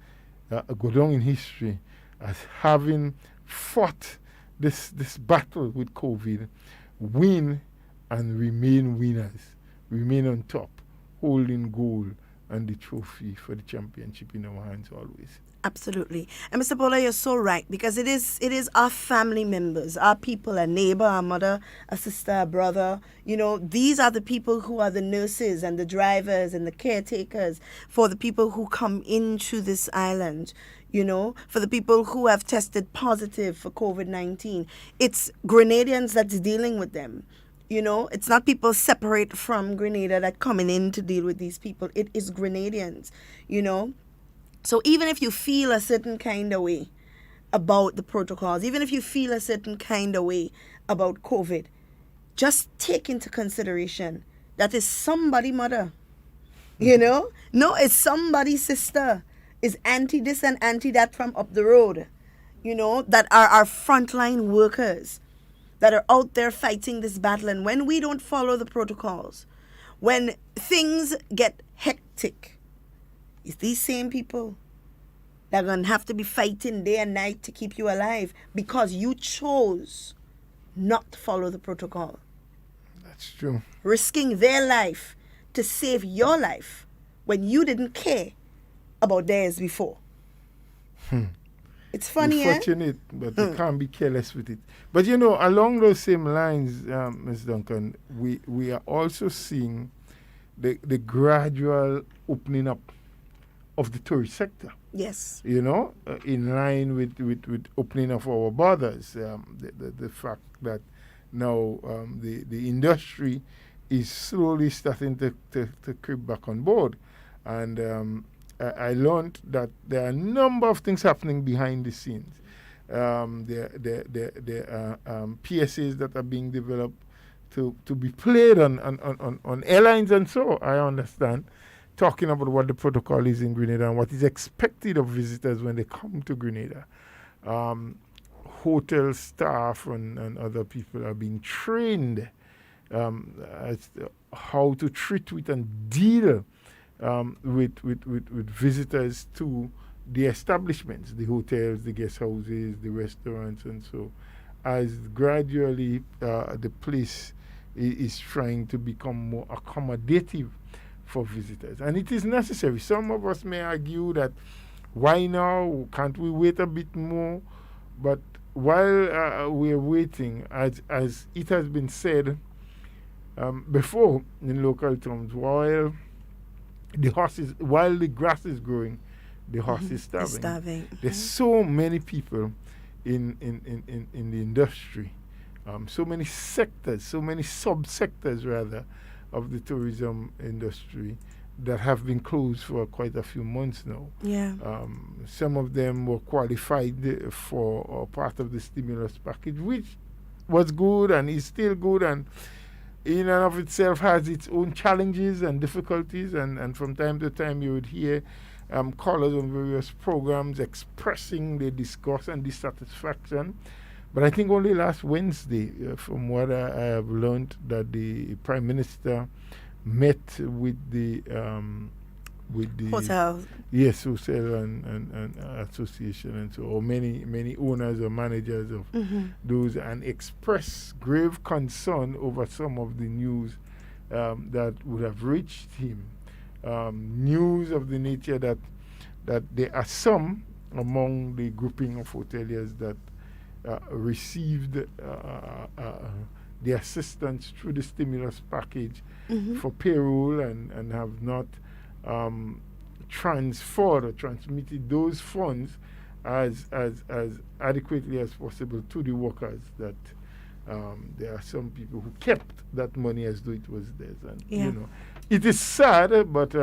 go down in history as having fought this battle with COVID, win and remain winners, remain on top, holding gold and the trophy for the championship in our hands always. Absolutely. And Mr. Bowler, you're so right, because it is our family members, our people, a neighbor, our mother, a sister, a brother. These are the people who are the nurses and the drivers and the caretakers for the people who come into this island, for the people who have tested positive for COVID-19. It's Grenadians that's dealing with them. It's not people separate from Grenada that coming in to deal with these people. It is Grenadians, So even if you feel a certain kind of way about the protocols, even if you feel a certain kind of way about COVID, just take into consideration that is somebody's mother, No, it's somebody's sister. is anti this and anti that from up the road, that are our frontline workers that are out there fighting this battle. And when we don't follow the protocols, when things get hectic, it's these same people that are going to have to be fighting day and night to keep you alive because you chose not to follow the protocol. That's true. Risking their life to save your life when you didn't care about theirs before. It's funny, Unfortunate, but you can't be careless with it. But along those same lines, Ms. Duncan, we are also seeing the gradual opening up of the tourist sector. Yes. In line with opening of our borders, the fact that now the industry is slowly starting to creep back on board. And I learned that there are a number of things happening behind the scenes. There are PSAs that are being developed to be played on airlines and so, I understand, talking about what the protocol is in Grenada and what is expected of visitors when they come to Grenada. Hotel staff and other people are being trained as to how to treat with and deal with visitors to the establishments, the hotels, the guest houses, the restaurants, and so as gradually the place is trying to become more accommodative for visitors. And it is necessary. Some of us may argue that why now? Can't we wait a bit more? But while we're waiting, as it has been said before in local terms, while the grass is growing, the horse is starving. There's so many people in the industry, so many sectors, so many subsectors rather, of the tourism industry that have been closed for quite a few months now. Yeah. Some of them were qualified for part of the stimulus package, which was good and is still good, and in and of itself has its own challenges and difficulties. And from time to time you would hear callers on various programs expressing their disgust and dissatisfaction. But I think only last Wednesday, from what I have learned, that the Prime Minister met with the hotel. Yes, hotel and association and so, or many owners or managers of those, and expressed grave concern over some of the news that would have reached him. News of the nature that there are some among the grouping of hoteliers that received the assistance through the stimulus package for payroll and have not transferred or transmitted those funds as adequately as possible to the workers. That there are some people who kept that money as though it was theirs, and it is sad, but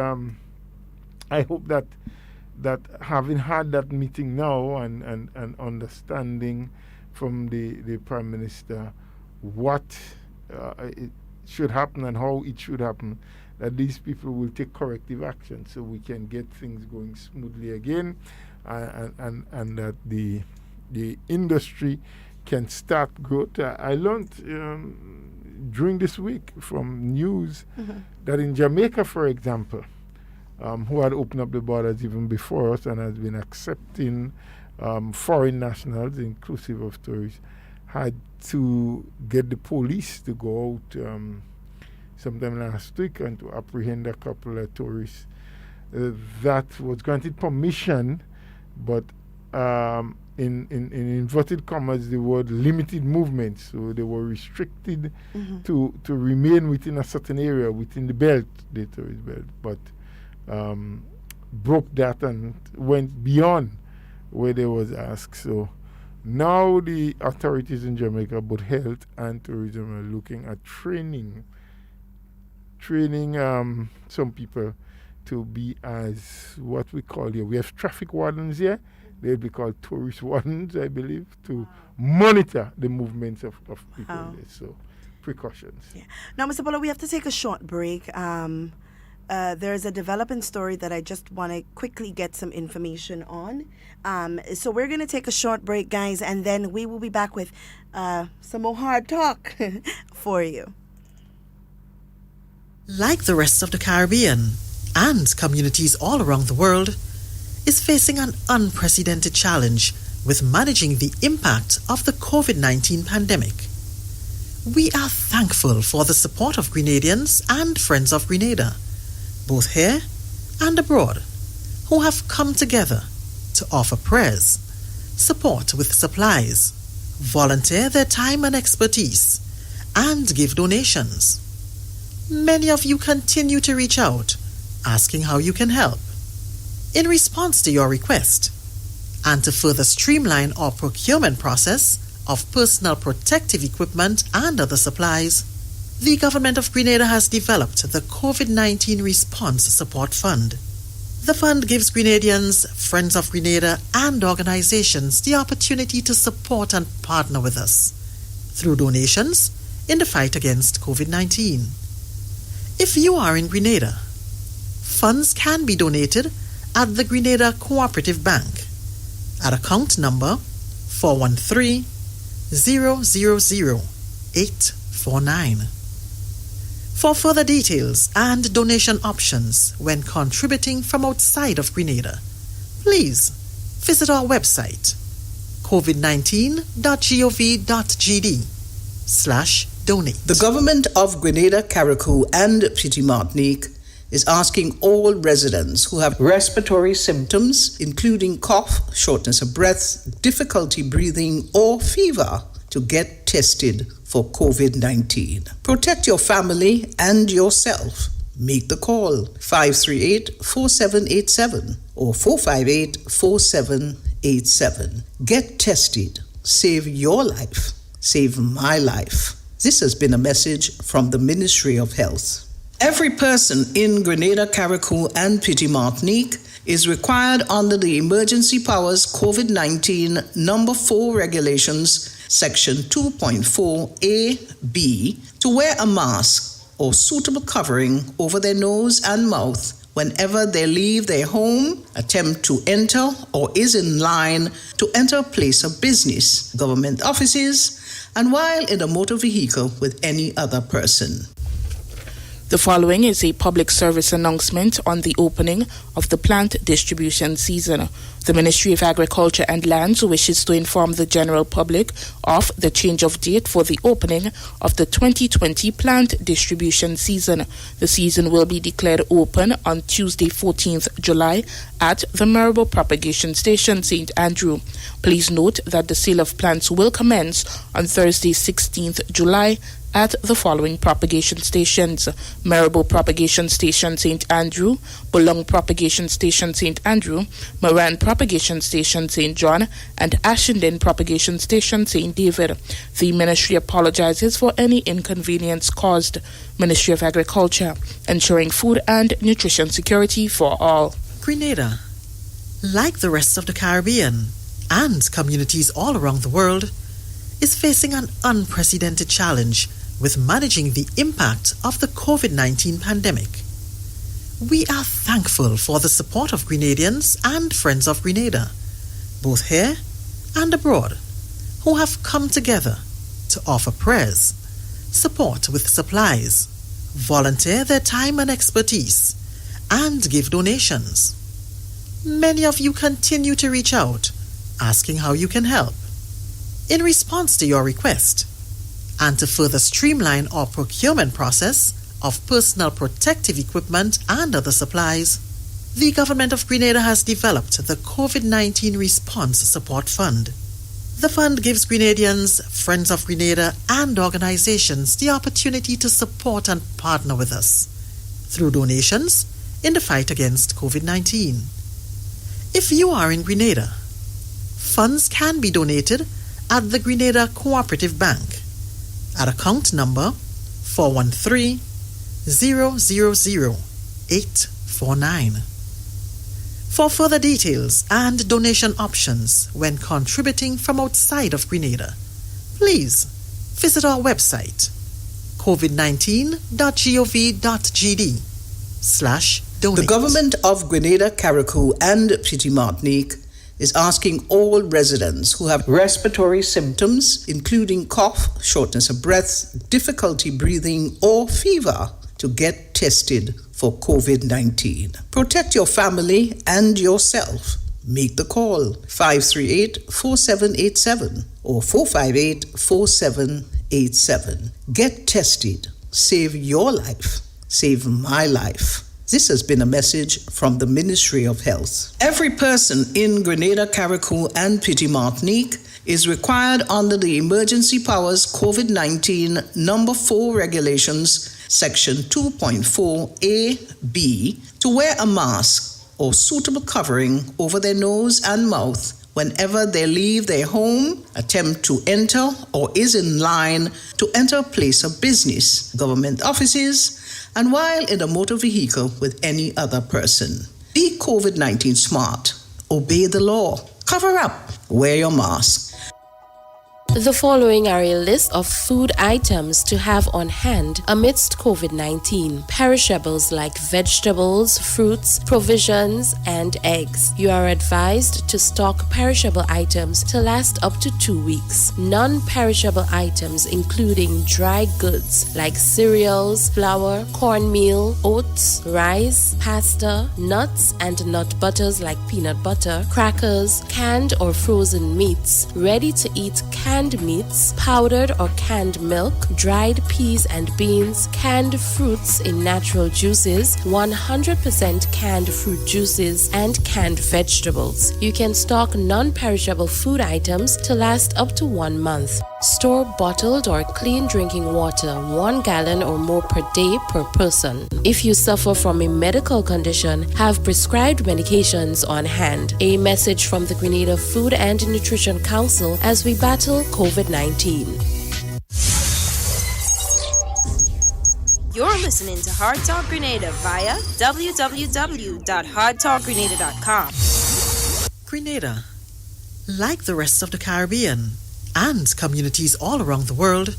I hope that having had that meeting now and understanding from the Prime Minister what it should happen and how it should happen, that these people will take corrective action so we can get things going smoothly again, and that the industry can start growth. I learned during this week from news that in Jamaica, for example, who had opened up the borders even before us and has been accepting foreign nationals, inclusive of tourists, had to get the police to go out sometime last week and to apprehend a couple of tourists. That was granted permission, but in inverted commas, the word limited movement. So they were restricted to remain within a certain area, within the belt, the tourist belt, but broke that and went beyond where they was asked. So now the authorities in Jamaica, both health and tourism, are looking at training some people to be as what we call here. We have traffic wardens here. They'll be called tourist wardens, I believe, to monitor the movements of people there. So precautions. Yeah. Now, Mr. Polo, we have to take a short break. there's a developing story that I just want to quickly get some information on. So we're going to take a short break, guys, and then we will be back with some more hard talk for you. Like the rest of the Caribbean and communities all around the world, is facing an unprecedented challenge with managing the impact of the COVID-19 pandemic. We are thankful for the support of Grenadians and friends of Grenada, both here and abroad, who have come together to offer prayers, support with supplies, volunteer their time and expertise, and give donations. Many of you continue to reach out, asking how you can help. In response to your request, and to further streamline our procurement process of personal protective equipment and other supplies, the Government of Grenada has developed the COVID-19 Response Support Fund. The fund gives Grenadians, friends of Grenada, and organizations the opportunity to support and partner with us through donations in the fight against COVID-19. If you are in Grenada, funds can be donated at the Grenada Cooperative Bank at account number 413-000-849. For further details and donation options when contributing from outside of Grenada, please visit our website covid19.gov.gd/donate. The government of Grenada, Carriacou, and Petite Martinique is asking all residents who have respiratory symptoms, including cough, shortness of breath, difficulty breathing, or fever, to get tested for COVID-19. Protect your family and yourself. Make the call 538-4787 or 458-4787. Get tested. Save your life. Save my life. This has been a message from the Ministry of Health. Every person in Grenada, Carriacou, and Petite Martinique is required under the Emergency Powers COVID-19 No. 4 Regulations, Section 2.4a(b), to wear a mask or suitable covering over their nose and mouth whenever they leave their home, attempt to enter, or is in line to enter a place of business, government offices, and while in a motor vehicle with any other person. The following is a public service announcement on the opening of the plant distribution season. The Ministry of Agriculture and Lands wishes to inform the general public of the change of date for the opening of the 2020 plant distribution season. The season will be declared open on Tuesday, 14th July at the Marable Propagation Station, St. Andrew. Please note that the sale of plants will commence on Thursday, 16th July at the following propagation stations: Marable Propagation Station, St. Andrew, Boulogne Propagation Station, St. Andrew, Moran Propagation Station, St. John, and Ashenden Propagation Station, St. David. The Ministry apologizes for any inconvenience caused. Ministry of Agriculture, ensuring food and nutrition security for all. Grenada, like the rest of the Caribbean and communities all around the world, is facing an unprecedented challenge with managing the impact of the COVID-19 pandemic. We are thankful for the support of Grenadians and friends of Grenada, both here and abroad, who have come together to offer prayers, support with supplies, volunteer their time and expertise, and give donations. Many of you continue to reach out, asking how you can help. In response to your request, and to further streamline our procurement process of personal protective equipment and other supplies, the Government of Grenada has developed the COVID-19 Response Support Fund. The fund gives Grenadians, friends of Grenada, and organizations the opportunity to support and partner with us through donations in the fight against COVID-19. If you are in Grenada, funds can be donated at the Grenada Cooperative Bank at account number 413-000-849. For further details and donation options when contributing from outside of Grenada, please visit our website covid19.gov.gd Grenada.WI/donate. The government of Grenada, Carriacou, and Petite Martinique is asking all residents who have respiratory symptoms, including cough, shortness of breath, difficulty breathing, or fever, to get tested for COVID-19. Protect your family and yourself. Make the call 538-4787 or 458-4787. Get tested. Save your life. Save my life. This has been a message from the Ministry of Health. Every person in Grenada, Carriacou, and Petite Martinique is required under the Emergency Powers COVID-19 Number 4 Regulations, Section 2.4a(b), to wear a mask or suitable covering over their nose and mouth whenever they leave their home, attempt to enter, or is in line to enter a place of business, government offices, and while in a motor vehicle with any other person. Be COVID-19 smart. Obey the law. Cover up. Wear your mask. The following are a list of food items to have on hand amidst COVID-19. Perishables like vegetables, fruits, provisions, and eggs. You are advised to stock perishable items to last up to 2 weeks. Non-perishable items including dry goods like cereals, flour, cornmeal, oats, rice, pasta, nuts and nut butters like peanut butter, crackers, canned or frozen meats, ready-to-eat canned meats, powdered or canned milk, dried peas and beans, canned fruits in natural juices, 100% canned fruit juices, and canned vegetables. You can stock non-perishable food items to last up to 1 month. Store bottled or clean drinking water, 1 gallon or more per day per person. If you suffer from a medical condition, have prescribed medications on hand. A message from the Grenada Food and Nutrition Council as we battle COVID-19. You're listening to Hard Talk Grenada via www.hardtalkgrenada.com. Grenada, like the rest of the Caribbean and communities all around the world,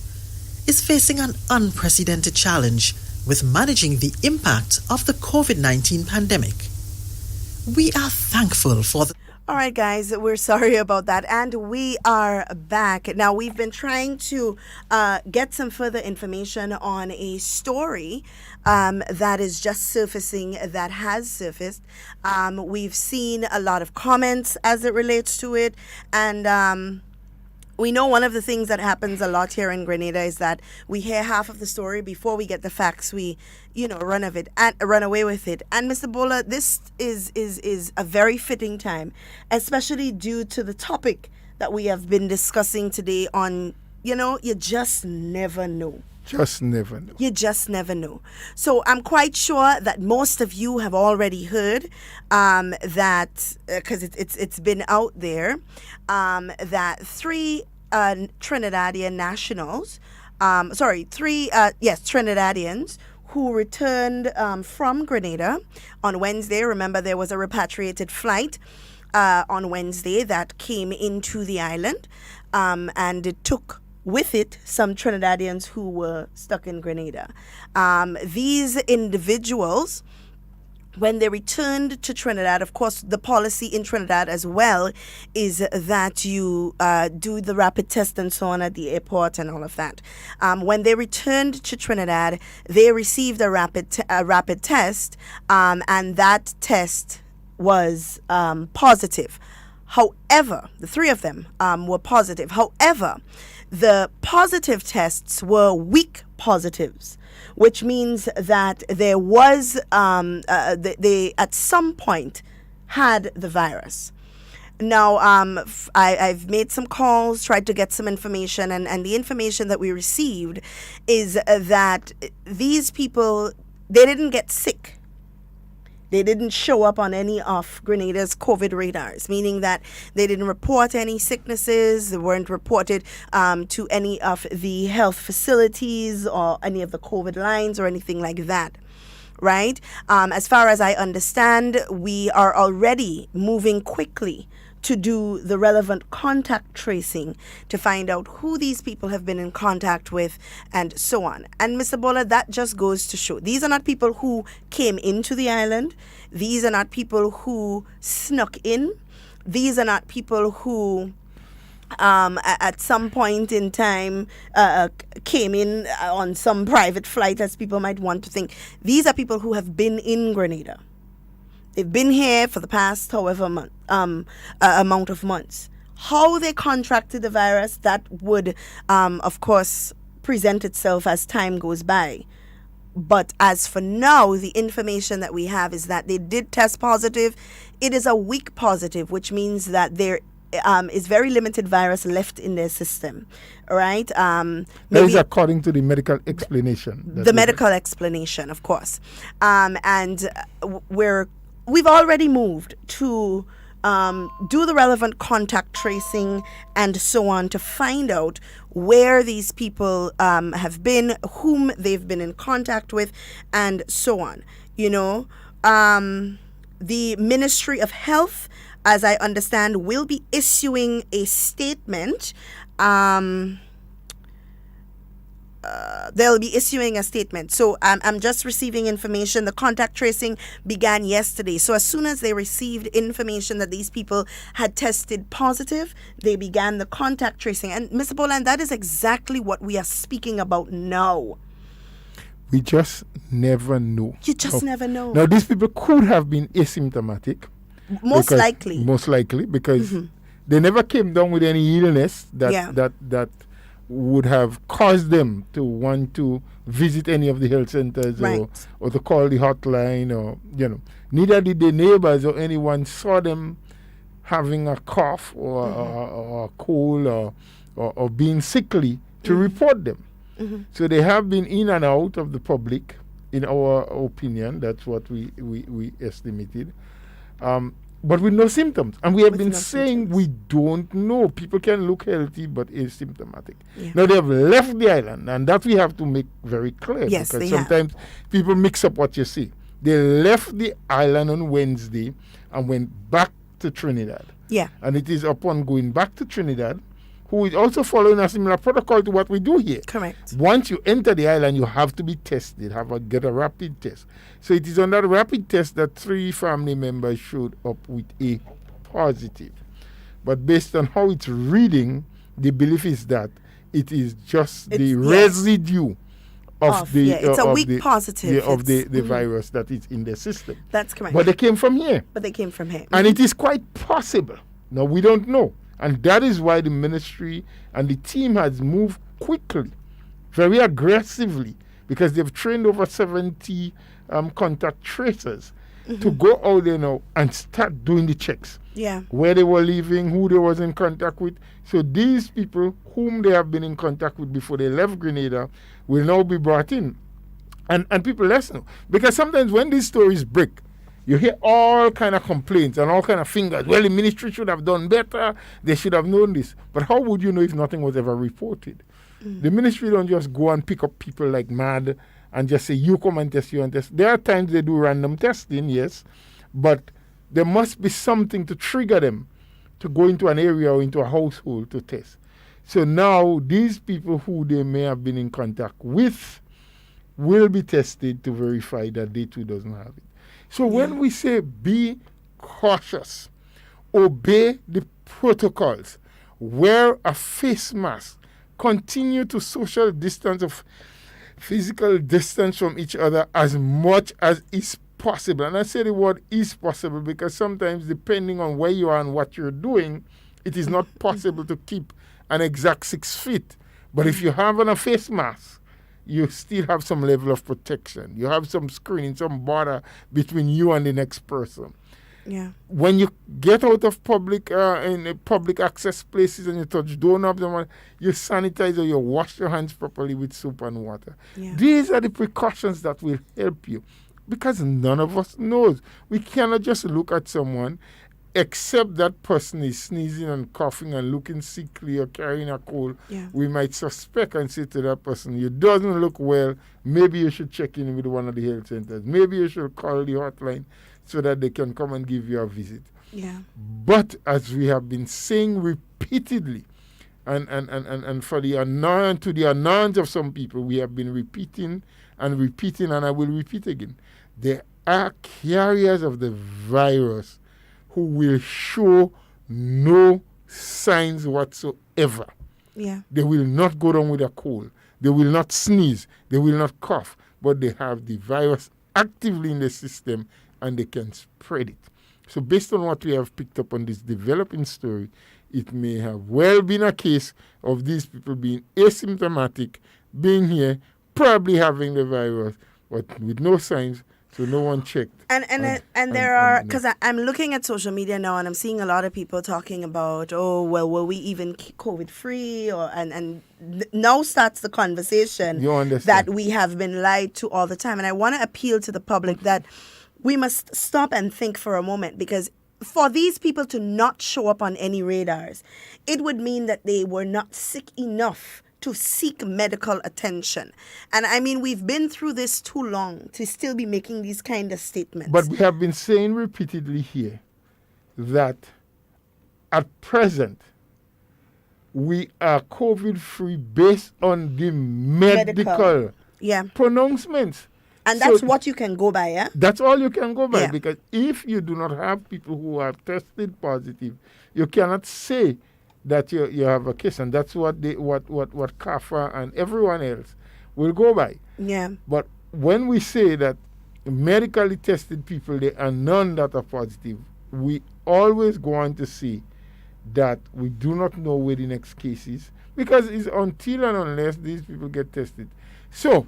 is facing an unprecedented challenge with managing the impact of the COVID-19 pandemic. We are thankful for the... All right, guys, we're sorry about that. And we are back. Now, we've been trying to get some further information on a story that is just surfacing, that has surfaced. We've seen a lot of comments as it relates to it. And we know one of the things that happens a lot here in Grenada is that we hear half of the story before we get the facts. We, run away with it. And Mr. Bola, this is a very fitting time, especially due to the topic that we have been discussing today on, you just never know. Just never know. You just never know. So I'm quite sure that most of you have already heard that, because it's been out there, that three Trinidadian nationals, Trinidadians who returned from Grenada on Wednesday. Remember, there was a repatriated flight on Wednesday that came into the island, and it took with it some Trinidadians who were stuck in Grenada. These individuals, when they returned to Trinidad, of course, the policy in Trinidad as well is that you do the rapid test and so on at the airport and all of that. When they returned to Trinidad, they received a rapid test, and that test was positive. However, the three of them were positive. However, the positive tests were weak positives, which means that there was, they at some point had the virus. Now, I've made some calls, tried to get some information, and the information that we received is that these people, they didn't get sick. They didn't show up on any of Grenada's COVID radars, meaning that they didn't report any sicknesses. They weren't reported to any of the health facilities or any of the COVID lines or anything like that, right? As far as I understand, we are already moving quickly to do the relevant contact tracing to find out who these people have been in contact with and so on. And Mr. Bola, that just goes to show these are not people who came into the island. These are not people who snuck in. These are not people who at some point in time came in on some private flight, as people might want to think. These are people who have been in Grenada. They've been here for the past however amount of months. How they contracted the virus, that would, of course, present itself as time goes by. But as for now, the information that we have is that they did test positive. It is a weak positive, which means that there is very limited virus left in their system, right? That is according to the medical explanation. The medical explanation, of course. And we've already moved to do the relevant contact tracing and so on to find out where these people have been, whom they've been in contact with, and so on. You know, the Ministry of Health, as I understand, will be issuing a statement. They'll be issuing a statement. So I'm just receiving information. The contact tracing began yesterday. So as soon as they received information that these people had tested positive, they began the contact tracing. And Mr. Boland, that is exactly what we are speaking about now. We just never know. You just never know. Now, these people could have been asymptomatic. Most likely, because they never came down with any illness that would have caused them to want to visit any of the health centers or to call the hotline, or neither did the neighbors or anyone saw them having a cough or a cold or being sickly to report them. So they have been in and out of the public, in our opinion. That's what we estimated. But with no symptoms. And we have been saying we don't know. People can look healthy but asymptomatic. Yeah. Now, they have left the island, and that we have to make very clear. Yes, because sometimes people mix up what you see. They left the island on Wednesday and went back to Trinidad. Yeah. And it is upon going back to Trinidad, who is also following a similar protocol to what we do here. Correct. Once you enter the island, you have to be tested, get a rapid test. So it is on that rapid test that 3 family members showed up with a positive. But based on how it's reading, the belief is that it is just the residue of the it's a weak positive of the virus that is in the system. That's correct. But they came from here. And it is quite possible. Now, we don't know. And that is why the ministry and the team has moved quickly, very aggressively, because they've trained over 70 contact tracers to go out there now and start doing the checks. Yeah. Where they were living, who they was in contact with. So these people whom they have been in contact with before they left Grenada will now be brought in. And people, let's know. Because sometimes when these stories break, you hear all kind of complaints and all kind of fingers. Well, the ministry should have done better. They should have known this. But how would you know if nothing was ever reported? The ministry don't just go and pick up people like mad and just say, you come and test, you and test. There are times they do random testing, yes, but there must be something to trigger them to go into an area or into a household to test. So now these people who they may have been in contact with will be tested to verify that they too doesn't have it. So when we say be cautious, obey the protocols, wear a face mask, continue to social distance of physical distance from each other as much as is possible. And I say the word is possible because sometimes depending on where you are and what you're doing, it is not possible to keep an exact 6 feet. But if you have on a face mask, you still have some level of protection. You have some screening, some border between you and the next person. Yeah. When you get out of public in public access places and you touch doorknobs, you sanitize or you wash your hands properly with soap and water. Yeah. These are the precautions that will help you, because none of us knows. We cannot just look at someone, except that person is sneezing and coughing and looking sickly or carrying a cold. Yeah. We might suspect and say to that person, you doesn't look well, maybe you should check in with one of the health centers. Maybe you should call the hotline so that they can come and give you a visit. Yeah. But as we have been saying repeatedly, and for the annoyance, to the annoyance of some people, we have been repeating, and I will repeat again. There are carriers of the virus who will show no signs whatsoever. Yeah. They will not go down with a cold. They will not sneeze. They will not cough. But they have the virus actively in the system and they can spread it. So based on what we have picked up on this developing story, it may have well been a case of these people being asymptomatic, being here, probably having the virus, but with no signs, so no one checked. And there are, because I'm looking at social media now and I'm seeing a lot of people talking about, oh, well, were we even COVID free? And now starts the conversation that we have been lied to all the time. And I want to appeal to the public that we must stop and think for a moment, because for these people to not show up on any radars, it would mean that they were not sick enough to seek medical attention. And I mean, we've been through this too long to still be making these kind of statements. But we have been saying repeatedly here that at present, we are COVID-free based on the medical pronouncements. And that's what you can go by, yeah? That's all you can go by, because if you do not have people who have tested positive, you cannot say that you have a case, and that's what CAFA and everyone else will go by. Yeah. But when we say that medically tested people, there are none that are positive, we always go on to say that we do not know where the next case is, because it's until and unless these people get tested. So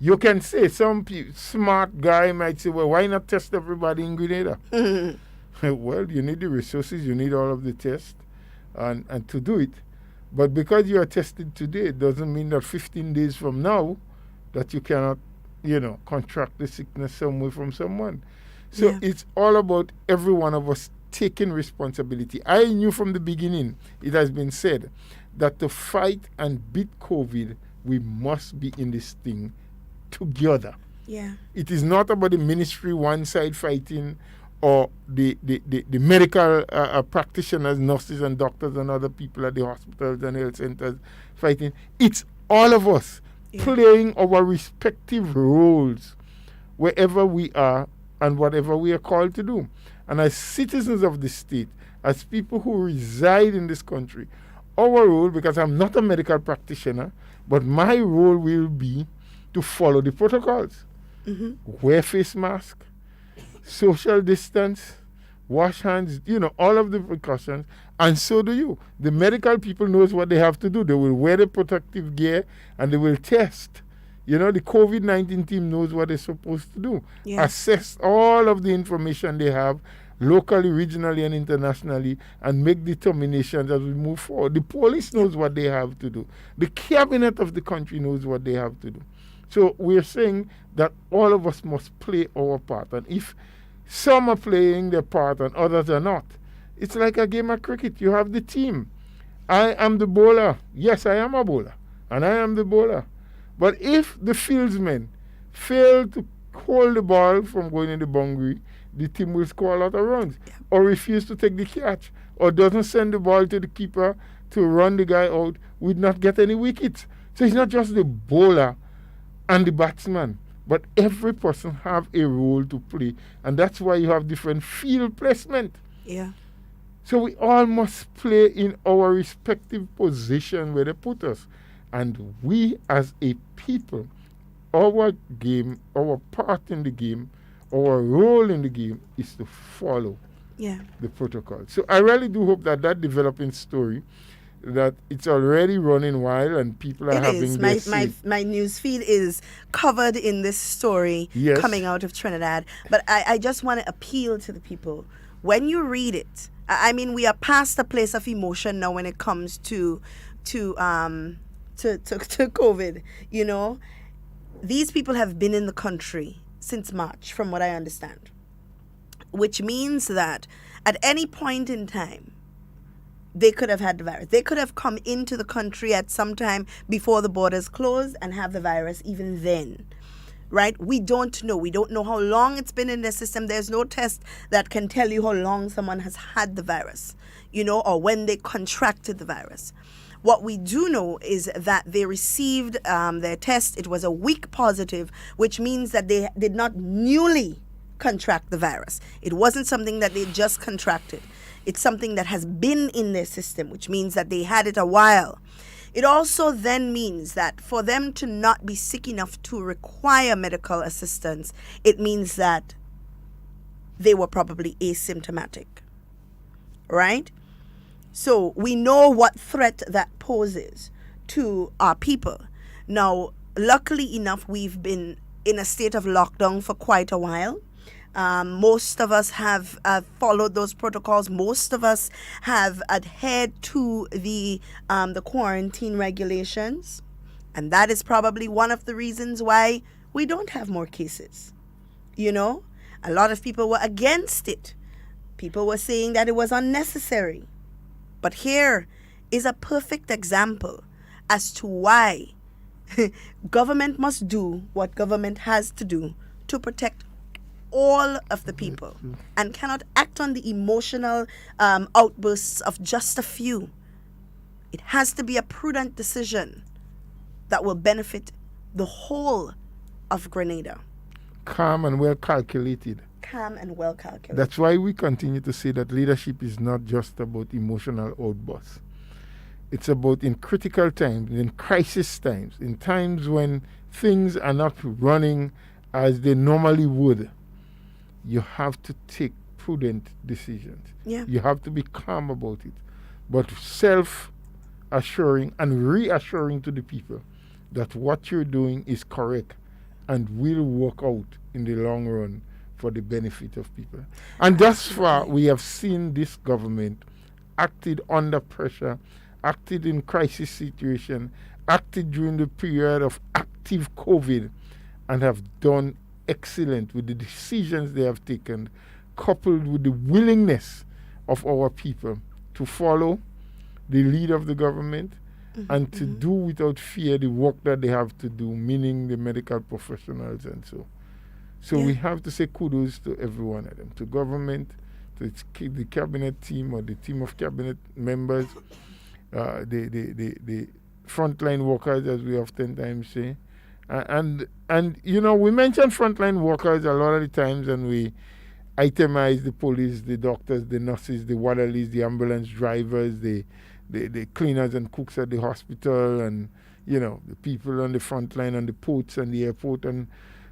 you can say, some smart guy might say, well, why not test everybody in Grenada? Well, you need the resources, you need all of the tests, and to do it. But because you are tested today, it doesn't mean that 15 days from now that you cannot, contract the sickness somewhere from someone. So it's all about every one of us taking responsibility. I knew from the beginning, it has been said, that to fight and beat COVID, we must be in this thing together. Yeah. It is not about the ministry one side fighting, or the medical practitioners, nurses and doctors and other people at the hospitals and health centers fighting. It's all of us playing our respective roles wherever we are and whatever we are called to do. And as citizens of the state, as people who reside in this country, our role, because I'm not a medical practitioner, but my role will be to follow the protocols. Wear face mask, social distance, wash hands, all of the precautions, and so do you. The medical people knows what they have to do. They will wear the protective gear and they will test. The COVID-19 team knows what they're supposed to do. Yeah. Assess all of the information they have, locally, regionally, and internationally, and make determinations as we move forward. The police knows what they have to do. The cabinet of the country knows what they have to do. So we're saying that all of us must play our part. And if some are playing their part and others are not, it's like a game of cricket. You have the team. I am the bowler. Yes, I am a bowler. And I am the bowler. But if the fieldsmen fail to hold the ball from going in the boundary, the team will score a lot of runs. Or refuse to take the catch. Or doesn't send the ball to the keeper to run the guy out, would not get any wickets. So it's not just the bowler and the batsman, but every person have a role to play, and that's why you have different field placement. Yeah. So we all must play in our respective position where they put us, and we as a people, our game, our part in the game, our role in the game is to follow the protocol. So I really do hope that developing story, that it's already running wild and people are having this. My news feed is covered in this story coming out of Trinidad. But I just want to appeal to the people. When you read it, I mean, we are past the place of emotion now when it comes to COVID. These people have been in the country since March, from what I understand, which means that at any point in time, they could have had the virus. They could have come into the country at some time before the borders closed and have the virus even then. right? We don't know. We don't know how long it's been in the system. There's no test that can tell you how long someone has had the virus, or when they contracted the virus. What we do know is that they received their test. It was a weak positive, which means that they did not newly contract the virus. It wasn't something that they just contracted. It's something that has been in their system, which means that they had it a while. It also then means that for them to not be sick enough to require medical assistance, it means that they were probably asymptomatic, right? So we know what threat that poses to our people. Now, luckily enough, we've been in a state of lockdown for quite a while. Most of us have followed those protocols. Most of us have adhered to the quarantine regulations. And that is probably one of the reasons why we don't have more cases. A lot of people were against it. People were saying that it was unnecessary. But here is a perfect example as to why government must do what government has to do to protect all of the people and cannot act on the emotional outbursts of just a few. It has to be a prudent decision that will benefit the whole of Grenada. Calm and well calculated. Calm and well calculated. That's why we continue to say that leadership is not just about emotional outbursts. It's about in critical times, in crisis times, in times when things are not running as they normally would. You have to take prudent decisions. Yeah. You have to be calm about it, but self-assuring and reassuring to the people that what you're doing is correct and will work out in the long run for the benefit of people. And thus far, we have seen this government acted under pressure, acted in crisis situation, acted during the period of active COVID, and have done excellent with the decisions they have taken, coupled with the willingness of our people to follow the lead of the government and to do without fear the work that they have to do, meaning the medical professionals and so. So we have to say kudos to every one of them, to government, to the cabinet team or the team of cabinet members, the frontline workers, as we oftentimes say. And we mention frontline workers a lot of the times, and we itemize the police, the doctors, the nurses, the orderlies, the ambulance drivers, the cleaners and cooks at the hospital, and the people on the front line, on the ports and the airport, and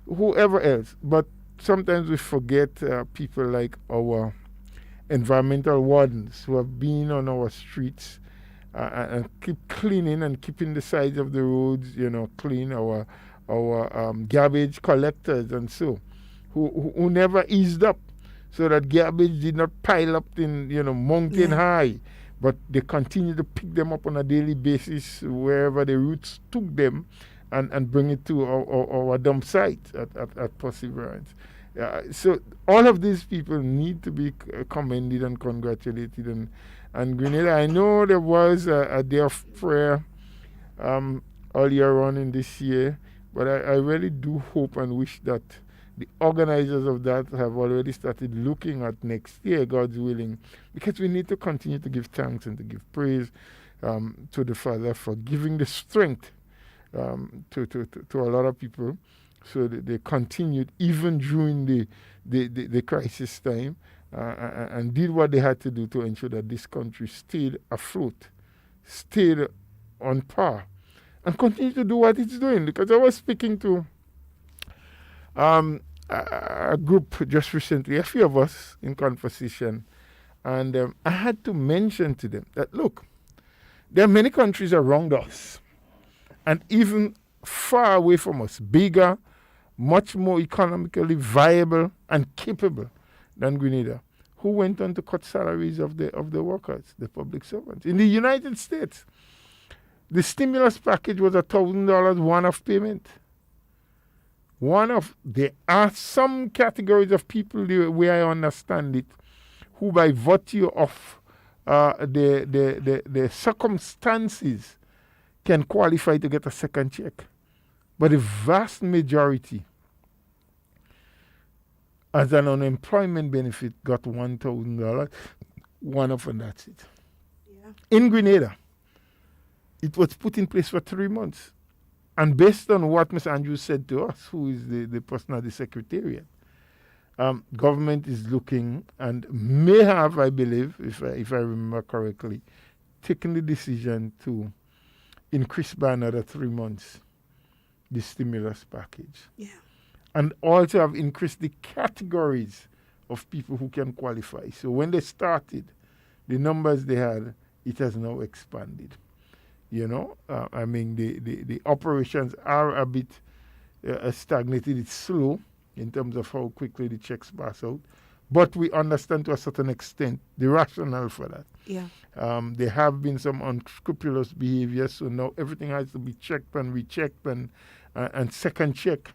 whoever else. But sometimes we forget people like our environmental wardens who have been on our streets and keep cleaning and keeping the sides of the roads, clean, our garbage collectors and so, who never eased up so that garbage did not pile up in, mountain high, but they continue to pick them up on a daily basis wherever the routes took them and bring it to our dump site at Perseverance. So all of these people need to be commended and congratulated. And Grenada, I know there was a day of prayer earlier on in this year, but I really do hope and wish that the organizers of that have already started looking at next year, God's willing, because we need to continue to give thanks and to give praise to the Father for giving the strength to a lot of people, so that they continued even during the crisis time and did what they had to do to ensure that this country stayed afloat, stayed on par, and continue to do what it's doing. Because I was speaking to a group just recently, a few of us in conversation, and I had to mention to them that, look, there are many countries around us, and even far away from us, bigger, much more economically viable and capable than Grenada, who went on to cut salaries of the workers, the public servants. In the United States, the stimulus package was $1,000 one-off payment. There are some categories of people, the way I understand it, who by virtue of the circumstances can qualify to get a second check. But the vast majority as an unemployment benefit got $1,000 one-off, and that's it. Yeah. In Grenada, it was put in place for 3 months. And based on what Ms. Andrews said to us, who is the person at the Secretariat, government is looking and may have, I believe, if I remember correctly, taken the decision to increase by another 3 months the stimulus package. Yeah. And also have increased the categories of people who can qualify. So when they started, the numbers they had, it has now expanded. I mean, the operations are a bit stagnated. It's slow in terms of how quickly the checks pass out. But we understand to a certain extent the rationale for that. Yeah. There have been some unscrupulous behavior, so now everything has to be checked and rechecked and second check,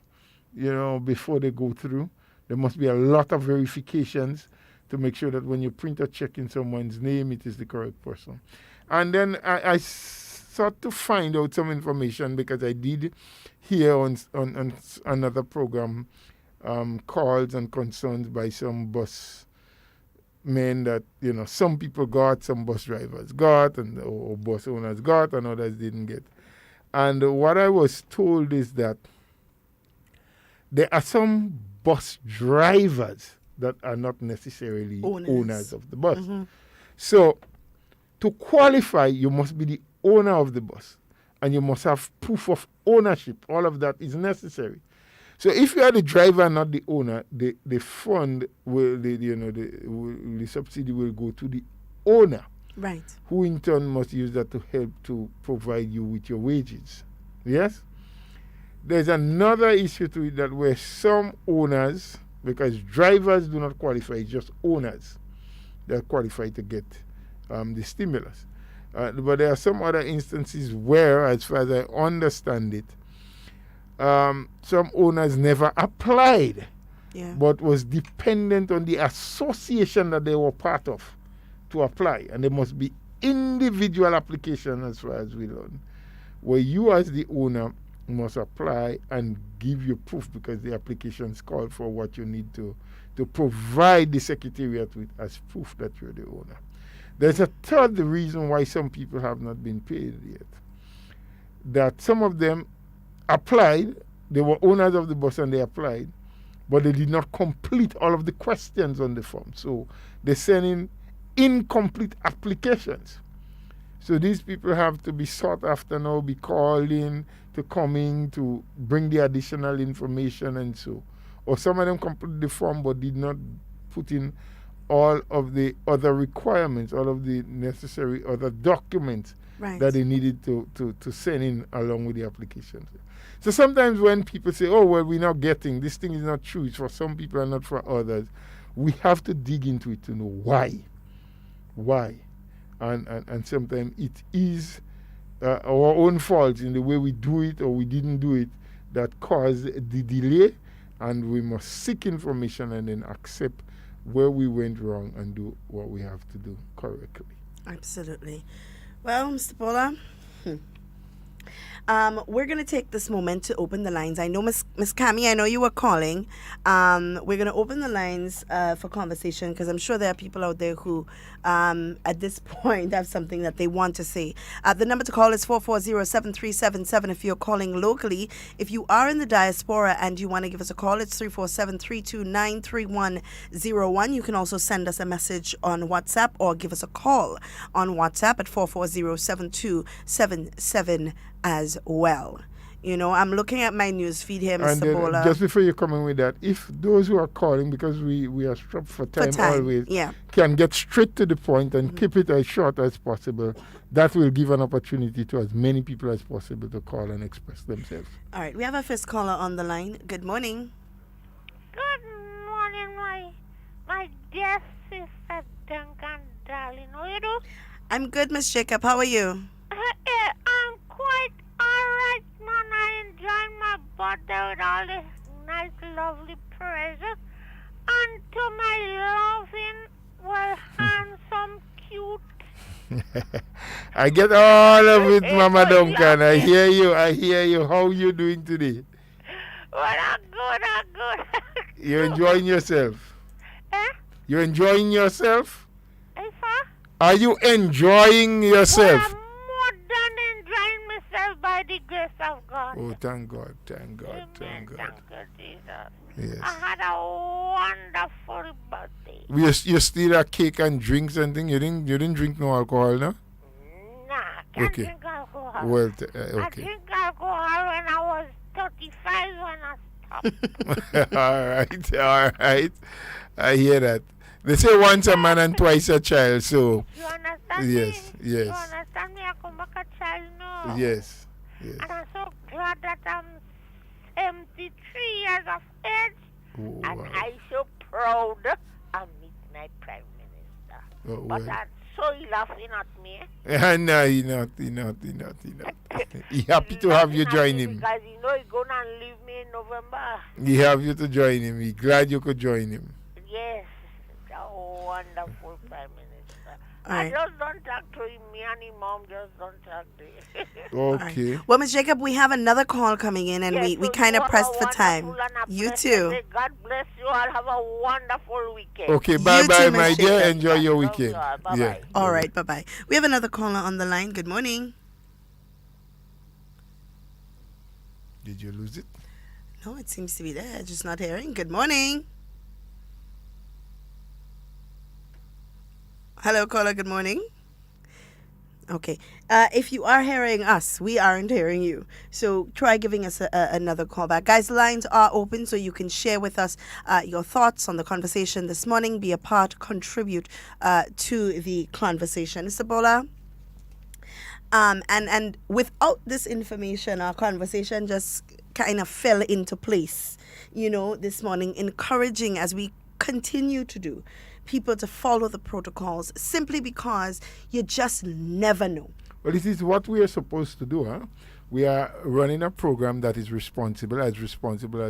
before they go through. There must be a lot of verifications to make sure that when you print a check in someone's name, it is the correct person. And then I sought to find out some information because I did hear on another program calls and concerns by some bus men that, some people got, some bus drivers got, or bus owners got, and others didn't get. And what I was told is that there are some bus drivers that are not necessarily owners of the bus. Mm-hmm. So to qualify, you must be the owner of the bus, and you must have proof of ownership. All of that is necessary. So if you are the driver, not the owner, the fund will, the subsidy will go to the owner, Right. who in turn must use that to help to provide you with your wages. Yes? There's another issue to it, that where some owners, because drivers do not qualify, it's just owners that qualify to get the stimulus. But there are some other instances where, as far as I understand it, some owners never applied, but was dependent on the association that they were part of to apply. And there must be individual application, as far as we learn, where you as the owner must apply and give you proof, because the applications call for what you need to provide the Secretariat with as proof that you're the owner. There's a third reason why some people have not been paid yet. That some of them applied, they were owners of the bus and they applied, but they did not complete all of the questions on the form. So they sent in incomplete applications. So these people have to be sought after now, be called in to come in to bring the additional information and so. Or some of them completed the form but did not put in all of the other requirements, all of the necessary other documents that they needed to send in along with the application. So sometimes when people say, oh, well, we're not getting, this thing is not true, it's for some people and not for others, we have to dig into it to know why. Why? And sometimes it is our own fault in the way we do it or we didn't do it that caused the delay, and we must seek information and then accept where we went wrong and do what we have to do correctly. Absolutely. Well, Mr. Paula, we're going to take this moment to open the lines. I know, Miss Cammie, I know you were calling. We're going to open the lines for conversation, because I'm sure there are people out there who, at this point, have something that they want to say. The number to call is 440-7377 if you're calling locally. If you are in the diaspora and you want to give us a call, it's 347-329-3101. You can also send us a message on WhatsApp or give us a call on WhatsApp at 440-7277 as well. I'm looking at my news feed here, Mr. Bola. Just before you come in with that, if those who are calling, because we are strapped for time always, can get straight to the point and keep it as short as possible, that will give an opportunity to as many people as possible to call and express themselves. All right, we have our first caller on the line. Good morning. Good morning, my dear sister Duncan, darling. How you do? I'm good, Miss Jacob. How are you? I'm quite alright, man. I enjoy my birthday with all the nice, lovely presents. And to my loving, well, handsome, cute. I get all of it, Mama Duncan. I hear you. How are you doing today? Well, I'm good. You're enjoying yourself. Eh? You're enjoying yourself? If Are you enjoying Well, yourself? I'm more than enjoying myself by the grace of God. Oh, thank God, thank God, Amen. thank God. Thank you, Jesus. Yes. I had a wonderful birthday. You still have cake and drinks and things? You didn't drink no alcohol, no? Nah, I can't Okay. drink alcohol. Well, I okay. drink alcohol when I was 35 when I stopped. All right. I hear that. They say once a man and twice a child, so You understand yes, me? yes. You understand me? I come back a child now. yes. And I'm so glad that I'm 73 years of age. Oh, And wow. I'm so proud of meet my Prime Minister. Oh, But well. I'm so laughing at me. No, he not. He happy to have you join him. Because you know he's going to leave me in November. He have you to join him. He glad you could join him. Yes, a wonderful Prime Minister. All I right. just don't talk to him. Me and his mom just don't talk to him. Okay. Well, Miss Jacob, we have another call coming in, and we kind of pressed for time. You too. God bless you all. Have a wonderful weekend. Okay, You bye, too, my Miss dear. Jacob. Enjoy your Love weekend. you all. Bye-bye. Yeah. All right, bye-bye. We have another caller on the line. Good morning. Did you lose it? No, it seems to be there. Just not hearing. Good morning. Hello, caller. Good morning. Okay. If you are hearing us, we aren't hearing you. So try giving us another call back. Guys, the lines are open so you can share with us your thoughts on the conversation this morning. Be a part, contribute to the conversation. Isabola? And without this information, our conversation just kind of fell into place, this morning, encouraging as we continue to do people to follow the protocols simply because you just never know. Well, this is what we are supposed to do, huh? We are running a program that is responsible as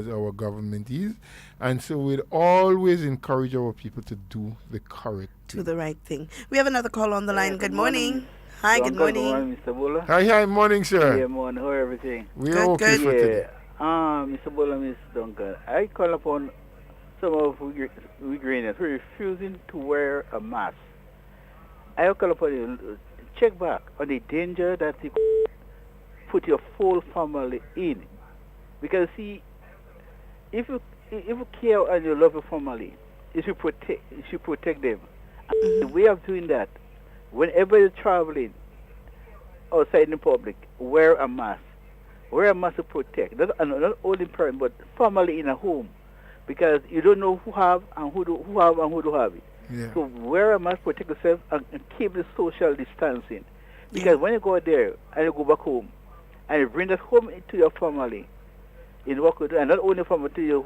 our government is. And so we'd always encourage our people to do the correct Do thing. the right thing. We have another call on the line. Good morning. Hi, good Good morning. morning, Mr. Bulla. Hi, morning, sir. Yeah, morning. How everything? We're Good, okay good. for today. Mr. Bulla, Miss Duncan. I call upon some of we Greeners who are refusing to wear a mask. I call upon you to check back on the danger that you put your full family in. Because see, if you care and you love your family, you should protect them. And the way of doing that, whenever you're traveling outside in the public, wear a mask. Wear a mask to protect. Not only parent, but family in a home. Because you don't know who have and who don't have it. Yeah. So wear a mask, protect yourself, and keep the social distancing. Because when you go there and you go back home, and you bring that home into your family, in what you do, and not only family, to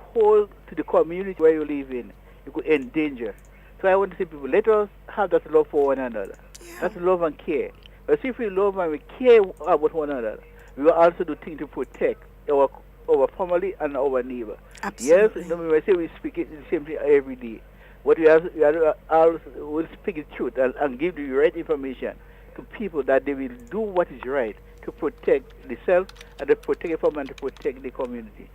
the community where you live in, you could endanger. So I want to say, people, let us have that love for one another. That's love and care. But if we love and we care about one another, we will also do things to protect our family and our neighbor. Absolutely. Yes, when I say we speak it the same thing every day. What we have to always will speak the truth and give the right information to people that they will do what is right to protect themselves and to protect the family and to protect the community.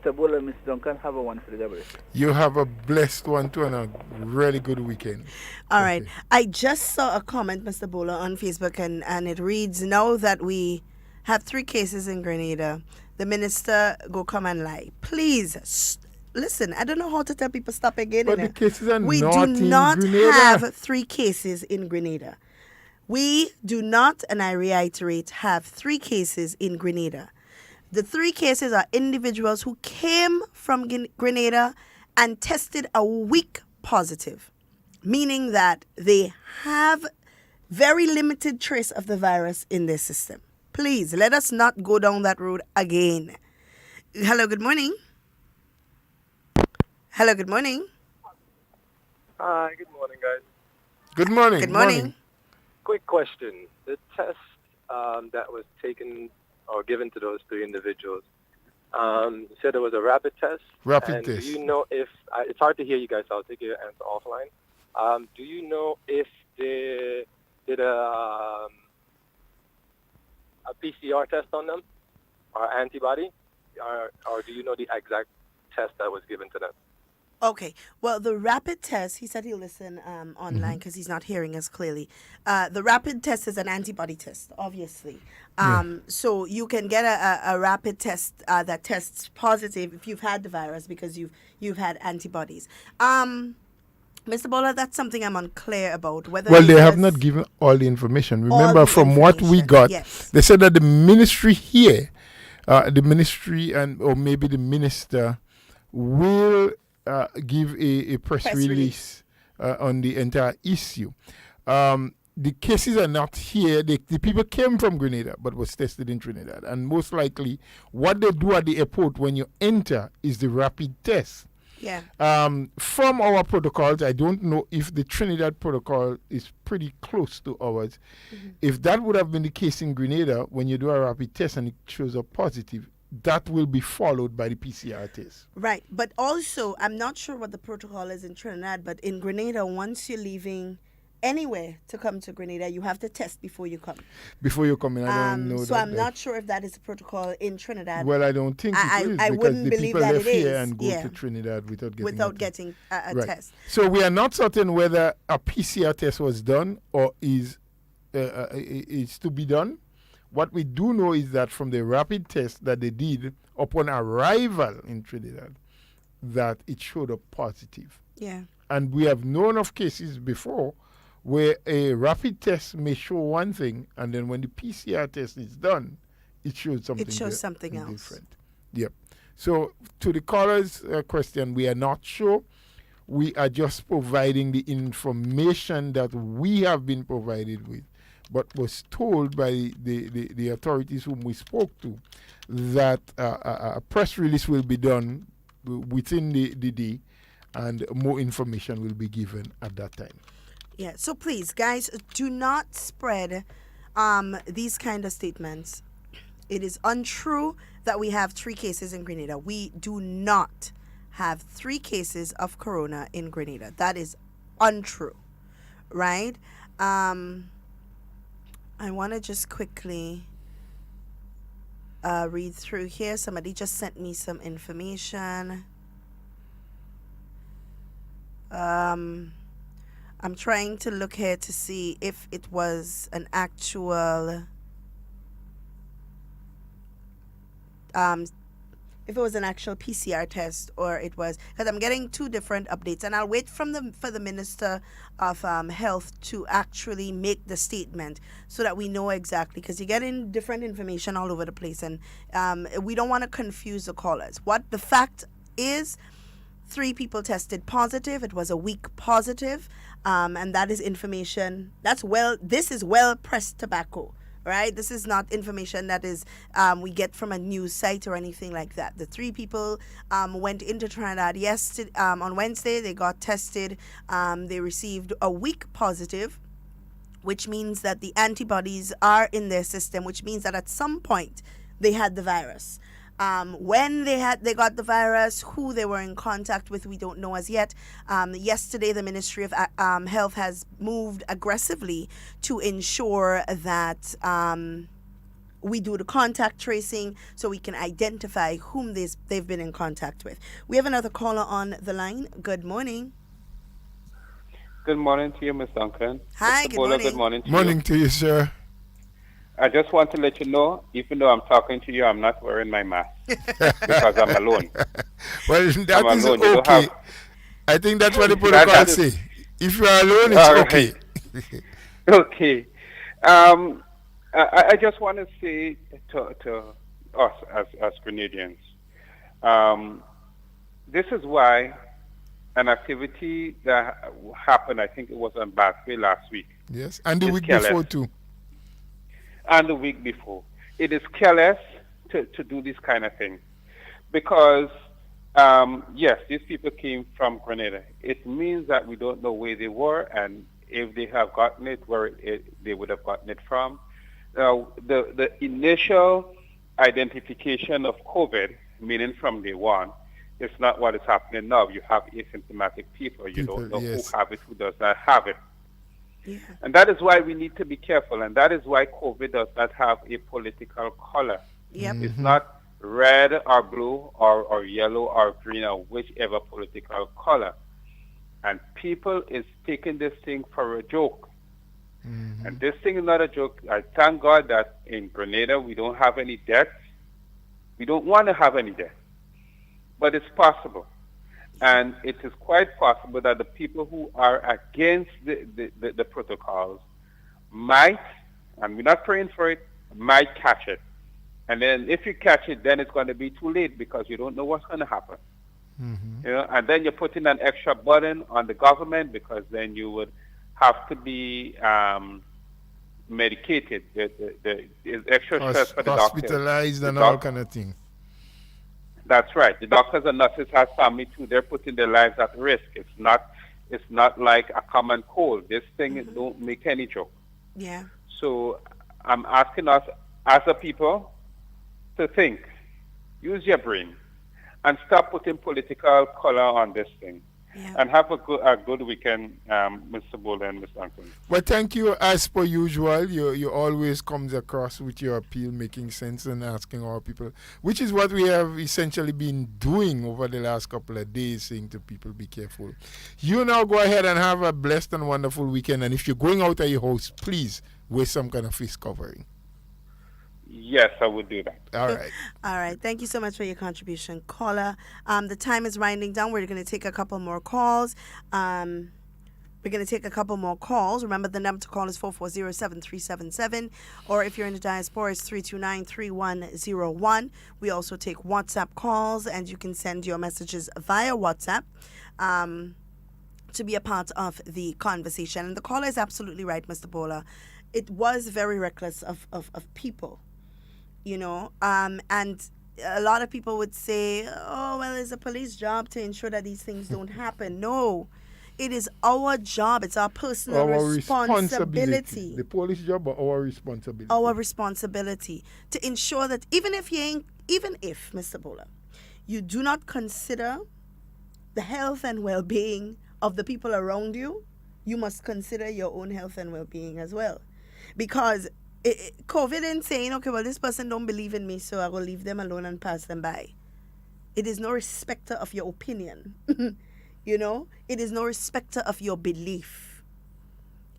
Mr. Bola, Mr. Duncan, have a wonderful day. You have a blessed one too and a really good weekend. All right. I just saw a comment, Mr. Bola, on Facebook, and it reads, now that we have 3 cases in Grenada, the minister go come and lie. Please, listen, I don't know how to tell people stop again. But the cases are we not do in not Grenada. have 3 cases in Grenada. We do not, and I reiterate, have 3 cases in Grenada. The 3 cases are individuals who came from Grenada and tested a week positive, meaning that they have very limited trace of the virus in their system. Please, let us not go down that road again. Hello, good morning. Hello, good morning. Hi, good morning, guys. Good morning. Good morning. Quick question. The test that was taken or given to those 3 individuals, you said it was a rapid test. Rapid test. Do you know if, it's hard to hear you guys, so I'll take your answer offline. Do you know if they did a PCR test on them or antibody? Or do you know the exact test that was given to them? Okay. Well, the rapid test, he said he'll listen online because he's not hearing us clearly. The rapid test is an antibody test, obviously. So you can get a rapid test that tests positive if you've had the virus because you've had antibodies. Mr. Bola, that's something I'm unclear about. Whether Well, it they have was not given all the information. all Remember, the from what we information, got, yes. they said that the ministry here, the ministry or maybe the minister will give a press release on the entire issue. The cases are not here. The people came from Grenada but was tested in Trinidad. And most likely, what they do at the airport when you enter is the rapid test. Yeah. From our protocols, I don't know if the Trinidad protocol is pretty close to ours. If that would have been the case in Grenada, when you do a rapid test and it shows up positive, that will be followed by the PCR test. Right. But also, I'm not sure what the protocol is in Trinidad, but in Grenada, once you're leaving anywhere to come to Grenada, you have to test before you come. Before you come in, I don't know So I'm not sure if that is a protocol in Trinidad. Well, I don't think it is I because wouldn't the believe people that left it here is, and go to Trinidad without getting a right. test. So we are not certain whether a PCR test was done or is to be done. What we do know is that from the rapid test that they did upon arrival in Trinidad, that it showed up positive. Yeah. And we have known of cases before where a rapid test may show one thing, and then when the PCR test is done, it shows something. It shows something else. Different. Yep. So to the caller's question, we are not sure. We are just providing the information that we have been provided with, but was told by the authorities whom we spoke to that a press release will be done within the day, and more information will be given at that time. Yeah, so please, guys, do not spread these kind of statements. It is untrue that we have 3 cases in Grenada. We do not have 3 cases of corona in Grenada. That is untrue, right? I want to just quickly read through here. Somebody just sent me some information. I'm trying to look here to see if it was an actual PCR test or it was, because I'm getting 2 different updates, and I'll wait for the Minister of Health to actually make the statement so that we know exactly, because you're getting different information all over the place, and we don't want to confuse the callers. What the fact is, 3 people tested positive. It was a week positive, and that is information this is well pressed tobacco, right? This is not information that is we get from a news site or anything like that. The 3 people went into Trinidad yesterday. On Wednesday, they got tested. They received a week positive, which means that the antibodies are in their system, which means that at some point they had the virus. When they got the virus, who they were in contact with, we don't know as yet. Yesterday, the Ministry of Health has moved aggressively to ensure that we do the contact tracing so we can identify whom they've been in contact with. We have another caller on the line. Good morning. Good morning to you, Ms. Duncan. Hi, Mr. good Bowler, morning. Good morning to you. Morning to you, sir. I just want to let you know, even though I'm talking to you, I'm not wearing my mask because I'm alone. Well, that I'm is alone. You don't okay. have- I think that's what the protocol say. If you are alone, it's All okay. right. Okay. I just want to say to us as Grenadians, this is why an activity that happened, I think it was on Bathway last week. Yes, and the is week careless. before too. And the week before. It is careless to do this kind of thing. Because, yes, these people came from Grenada. It means that we don't know where they were and if they have gotten it, where they would have gotten it from. Now, the initial identification of COVID, meaning from day one, is not what is happening now. You have asymptomatic people. You don't know yes. who have it, who does not have it. Yeah. And that is why we need to be careful, and that is why COVID does not have a political color. Yep. It's not red or blue or yellow or green or whichever political color. And people is taking this thing for a joke. Mm-hmm. And this thing is not a joke. I thank God that in Grenada we don't have any deaths. We don't want to have any deaths. But it's possible. And it is quite possible that the people who are against the protocols might, and we're not praying for it, might catch it. And then if you catch it, then it's going to be too late because you don't know what's going to happen. Mm-hmm. You know, and then you're putting an extra burden on the government because then you would have to be medicated. The extra stress for the doctors. Hospitalized and all kind of thing. That's right. The doctors and nurses have family too. They're putting their lives at risk. It's not like a common cold. This thing don't make any joke. Yeah. So I'm asking us as a people to think, use your brain, and stop putting political color on this thing. Yeah. And have a good weekend, Mr. Bola and Mr. Duncan. Well, thank you. As per usual, you always comes across with your appeal, making sense and asking our people, which is what we have essentially been doing over the last couple of days, saying to people, be careful. You now go ahead and have a blessed and wonderful weekend. And if you're going out of your house, please wear some kind of face covering. Yes, I would do that. All right. All right. Thank you so much for your contribution, caller. The time is winding down. We're going to take a couple more calls. Remember, the number to call is 440-7377. Or if you're in the diaspora, it's 329-3101. We also take WhatsApp calls, and you can send your messages via WhatsApp to be a part of the conversation. And the caller is absolutely right, Mr. Bola. It was very reckless of people. You know, and a lot of people would say, oh, well, it's a police job to ensure that these things don't happen. No, it is our job. It's our personal responsibility. The police job or our responsibility? Our responsibility to ensure that even if, Mr. Bola, you do not consider the health and well-being of the people around you, you must consider your own health and well-being as well. Because COVID ain't saying, okay, well, this person don't believe in me, so I will leave them alone and pass them by. It is no respecter of your opinion. You know, it is no respecter of your belief.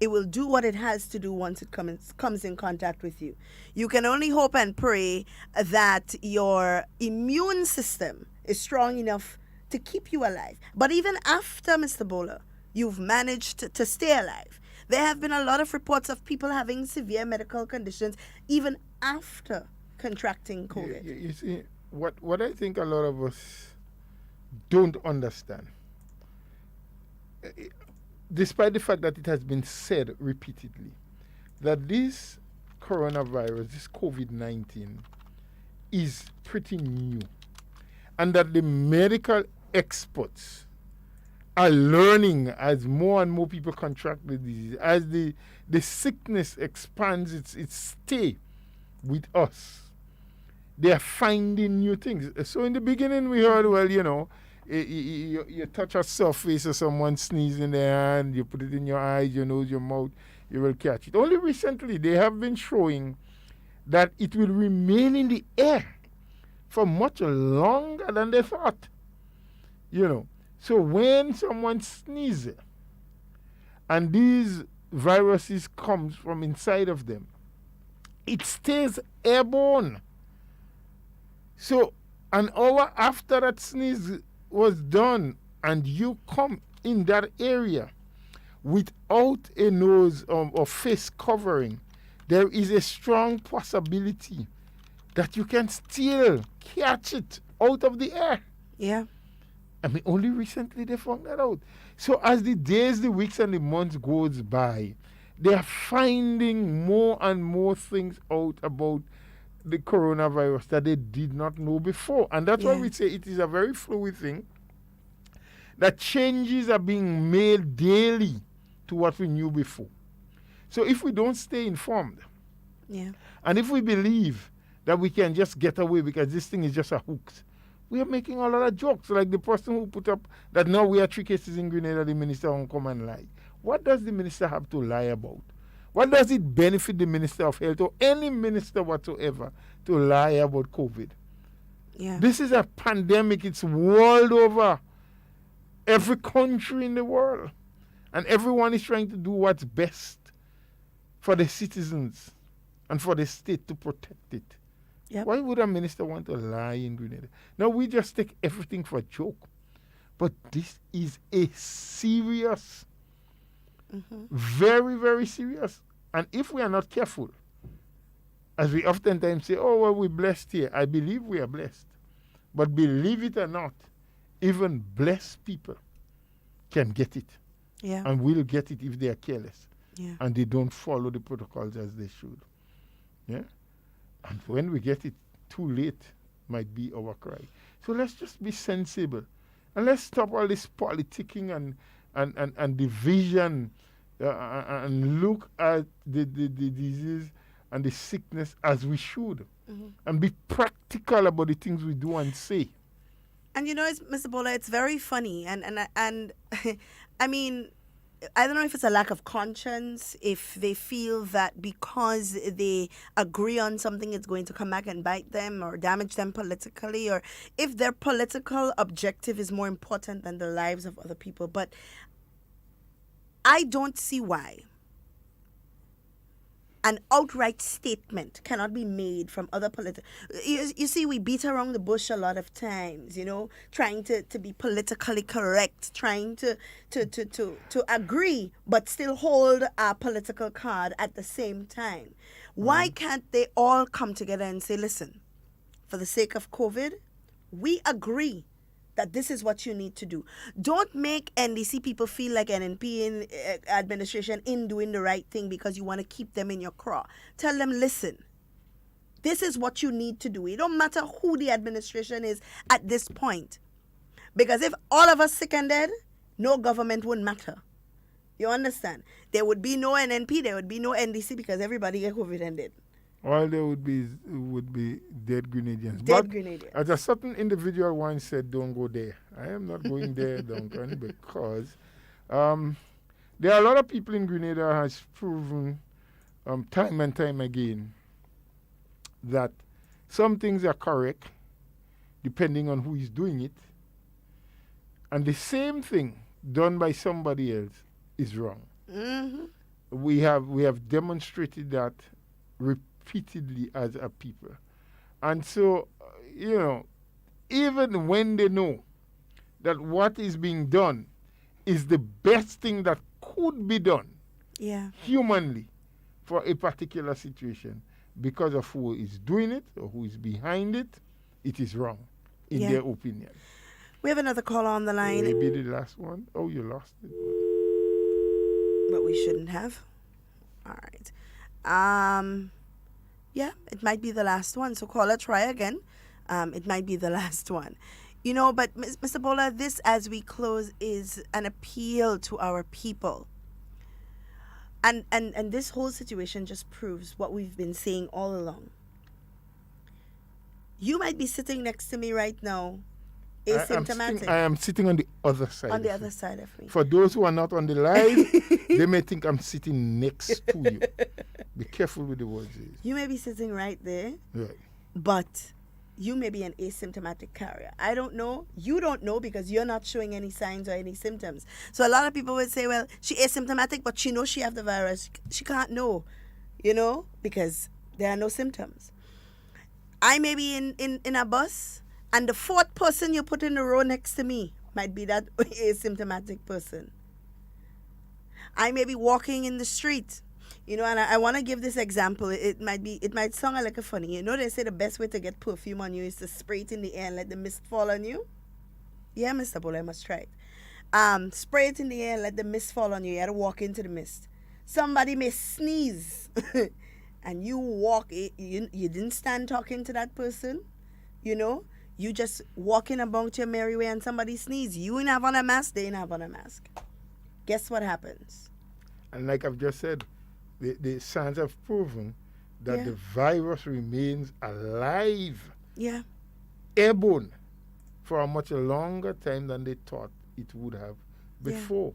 It will do what it has to do once it comes in contact with you. You can only hope and pray that your immune system is strong enough to keep you alive. But even after, Mr. Bola, you've managed to stay alive. There have been a lot of reports of people having severe medical conditions even after contracting COVID. You see, what I think a lot of us don't understand, despite the fact that it has been said repeatedly, that this coronavirus, this COVID-19, is pretty new, and that the medical experts are learning as more and more people contract the disease, as the sickness expands its stay with us. They are finding new things. So in the beginning we heard, well, you know, you touch a surface or someone sneezes in their hand, you put it in your eyes, your nose, your mouth, you will catch it. Only recently they have been showing that it will remain in the air for much longer than they thought. You know. So when someone sneezes and these viruses comes from inside of them, it stays airborne. So an hour after that sneeze was done and you come in that area without a nose or face covering, there is a strong possibility that you can still catch it out of the air. Yeah. I mean, only recently they found that out. So as the days, the weeks, and the months goes by, they are finding more and more things out about the coronavirus that they did not know before. And that's why we say it is a very fluid thing, that changes are being made daily to what we knew before. So if we don't stay informed, and if we believe that we can just get away because this thing is just a hoax, we are making a lot of jokes, like the person who put up that now we are 3 cases in Grenada, the minister won't come and lie. What does the minister have to lie about? What does it benefit the Minister of Health or any minister whatsoever to lie about COVID? Yeah. This is a pandemic. It's world over. Every country in the world. And everyone is trying to do what's best for the citizens and for the state to protect it. Yep. Why would a minister want to lie in Grenada? Now, we just take everything for a joke. But this is a serious, very, very serious. And if we are not careful, as we oftentimes say, oh, well, we're blessed here. I believe we are blessed. But believe it or not, even blessed people can get it. Yeah. And will get it if they are careless. Yeah. And they don't follow the protocols as they should. Yeah? And when we get it too late, might be our cry. So let's just be sensible. And let's stop all this politicking and division and look at the disease and the sickness as we should. And be practical about the things we do and say. And you know, Mr. Bola, it's very funny. And I mean, I don't know if it's a lack of conscience, if they feel that because they agree on something, it's going to come back and bite them or damage them politically, or if their political objective is more important than the lives of other people. But I don't see why an outright statement cannot be made from other political. You see, we beat around the bush a lot of times, you know, trying to be politically correct, trying to agree, but still hold our political card at the same time. Why can't they all come together and say, listen, for the sake of COVID, we agree that this is what you need to do. Don't make NDC people feel like NNP administration in doing the right thing because you want to keep them in your craw. Tell them, listen, this is what you need to do. It don't matter who the administration is at this point. Because if all of us sick and dead, no government wouldn't matter. You understand? There would be no NNP, there would be no NDC because everybody get COVID and dead. All there would be dead Grenadians. Dead Grenadians. As a certain individual once said, don't go there. I am not going there, Duncan, because there are a lot of people in Grenada has proven time and time again that some things are correct depending on who is doing it, and the same thing done by somebody else is wrong. We have demonstrated that repeatedly as a people. And so, you know, even when they know that what is being done is the best thing that could be done humanly for a particular situation, because of who is doing it or who is behind it, it is wrong, in their opinion. We have another call on the line. Maybe the last one. Oh, you lost it. But we shouldn't have. All right. Yeah, it might be the last one. So caller, try again. It might be the last one. You know, but Mr. Bola, this as we close is an appeal to our people. And this whole situation just proves what we've been saying all along. You might be sitting next to me right now, asymptomatic. I am sitting on the other side. On the other side of me. For those who are not on the live, they may think I'm sitting next to you. Be careful with the words. You may be sitting right there, right, but you may be an asymptomatic carrier. I don't know. You don't know because you're not showing any signs or any symptoms. So a lot of people would say, well, she asymptomatic, but she knows she have the virus. She can't know, you know, because there are no symptoms. I may be in a bus, and the fourth person you put in the row next to me might be that asymptomatic person. I may be walking in the street, you know, and I want to give this example. It might sound like a funny. You know, they say the best way to get perfume on you is to spray it in the air and let the mist fall on you. Yeah, Mr. Bola, I must try it. Spray it in the air and let the mist fall on you. You got to walk into the mist. Somebody may sneeze and you walk. You didn't stand talking to that person, you know. You just walking about your merry way and somebody sneeze. You ain't have on a mask, they ain't have on a mask. Guess what happens? And like I've just said, the science have proven that the virus remains alive, airborne, for a much longer time than they thought it would have before.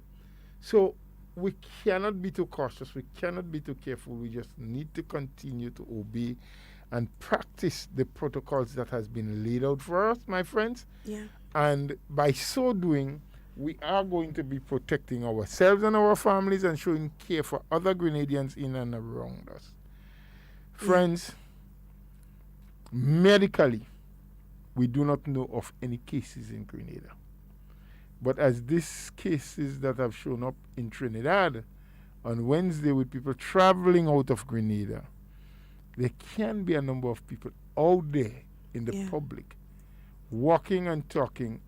So we cannot be too cautious. We cannot be too careful. We just need to continue to obey and practice the protocols that has been laid out for us, my friends. Yeah. And by so doing, we are going to be protecting ourselves and our families and showing care for other Grenadians in and around us. Friends, medically, we do not know of any cases in Grenada. But as these cases that have shown up in Trinidad on Wednesday with people traveling out of Grenada, there can be a number of people out there in the public walking and talking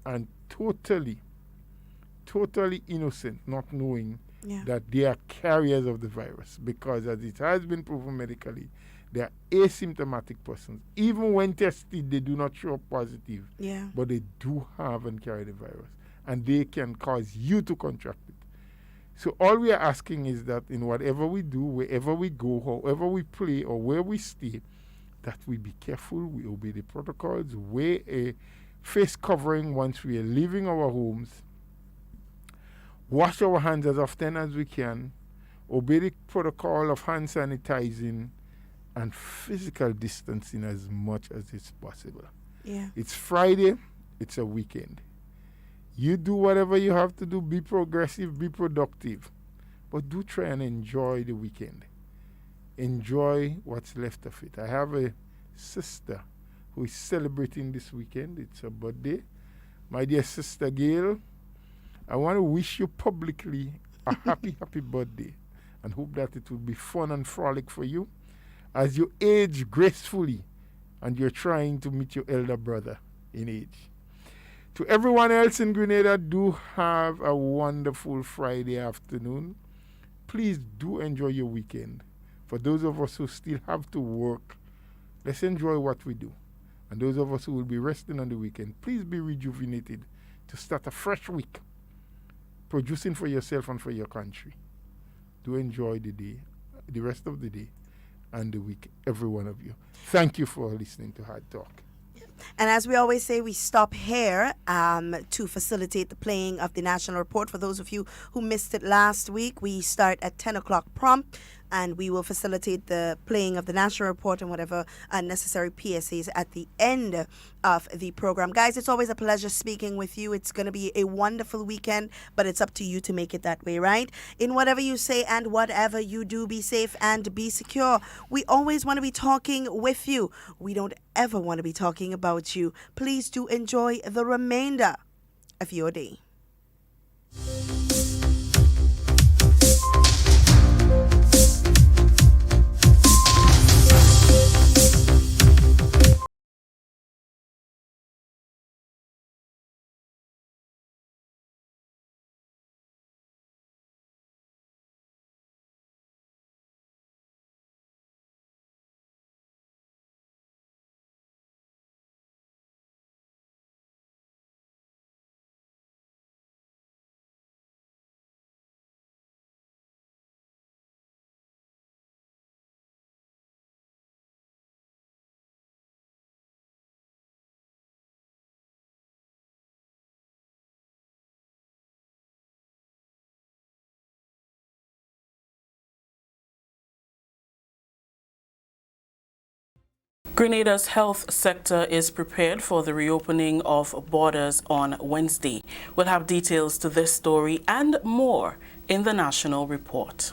and totally innocent, not knowing that they are carriers of the virus, because as it has been proven medically, they are asymptomatic persons. Even when tested, they do not show up positive, but they do have and carry the virus, and they can cause you to contract it. So all we are asking is that in whatever we do, wherever we go, however we play, or where we stay, that we be careful, we obey the protocols, wear a face covering once we are leaving our homes, wash our hands as often as we can, obey the protocol of hand sanitizing, and physical distancing as much as it's possible. It's Friday, it's a weekend. You do whatever you have to do, be progressive, be productive, but do try and enjoy the weekend. Enjoy what's left of it. I have a sister who is celebrating this weekend. It's her birthday. My dear sister Gail, I want to wish you publicly a happy birthday, and hope that it will be fun and frolic for you as you age gracefully and you're trying to meet your elder brother in age. To everyone else in Grenada, do have a wonderful Friday afternoon. Please do enjoy your weekend. For those of us who still have to work, let's enjoy what we do. And those of us who will be resting on the weekend, please be rejuvenated to start a fresh week, producing for yourself and for your country. Do enjoy the day, the rest of the day, and the week, every one of you. Thank you for listening to Hard Talk. And as we always say, we stop here to facilitate the playing of the national report. For those of you who missed it last week, we start at 10 o'clock prompt, and we will facilitate the playing of the national report and whatever necessary PSAs at the end of the program. Guys, it's always a pleasure speaking with you. It's going to be a wonderful weekend, but it's up to you to make it that way, right? In whatever you say and whatever you do, be safe and be secure. We always want to be talking with you. We don't ever want to be talking about you. Please do enjoy the remainder of your day. Grenada's health sector is prepared for the reopening of borders on Wednesday. We'll have details to this story and more in the national report.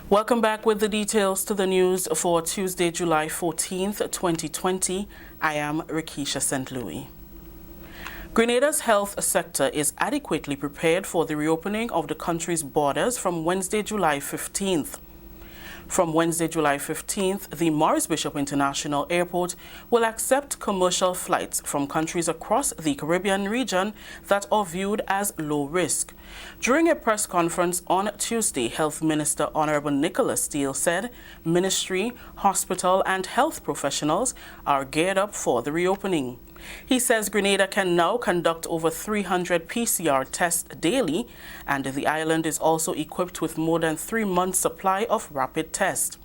Welcome back with the details to the news for Tuesday, July 14th, 2020. I am Rikisha St. Louis. Grenada's health sector is adequately prepared for the reopening of the country's borders from Wednesday, July 15th. From Wednesday, July 15th, the Maurice Bishop International Airport will accept commercial flights from countries across the Caribbean region that are viewed as low risk. During a press conference on Tuesday, Health Minister Honorable Nicholas Steele said ministry, hospital and health professionals are geared up for the reopening. He says Grenada can now conduct over 300 PCR tests daily, and the island is also equipped with more than 3 months' supply of rapid tests.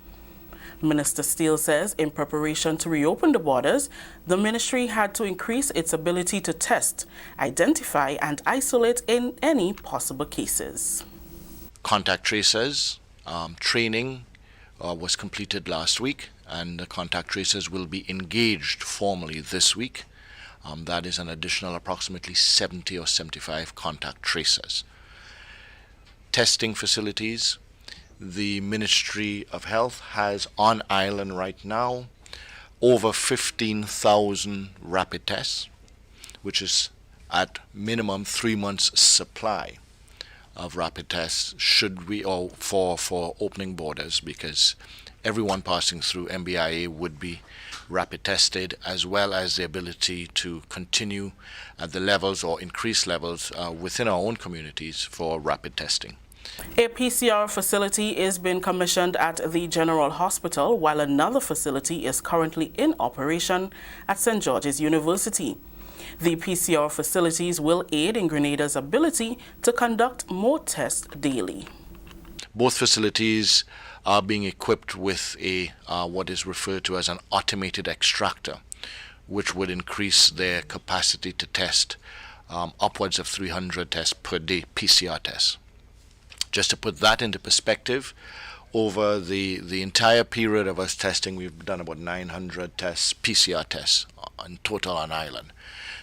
Minister Steele says in preparation to reopen the borders, the ministry had to increase its ability to test, identify and isolate in any possible cases. Contact tracers training was completed last week, and the contact tracers will be engaged formally this week. That is an additional approximately 70 or 75 contact tracers. Testing facilities. The Ministry of Health has on island right now over 15,000 rapid tests, which is at minimum 3 months supply of rapid tests for opening borders, because everyone passing through MBIA would be rapid tested, as well as the ability to continue at the levels or increase levels within our own communities for rapid testing. A PCR facility is being commissioned at the General Hospital, while another facility is currently in operation at St. George's University. The PCR facilities will aid in Grenada's ability to conduct more tests daily. Both facilities are being equipped with a what is referred to as an automated extractor, which would increase their capacity to test upwards of 300 tests per day, PCR tests. Just to put that into perspective, over the entire period of us testing, we've done about 900 tests, PCR tests, in total on island.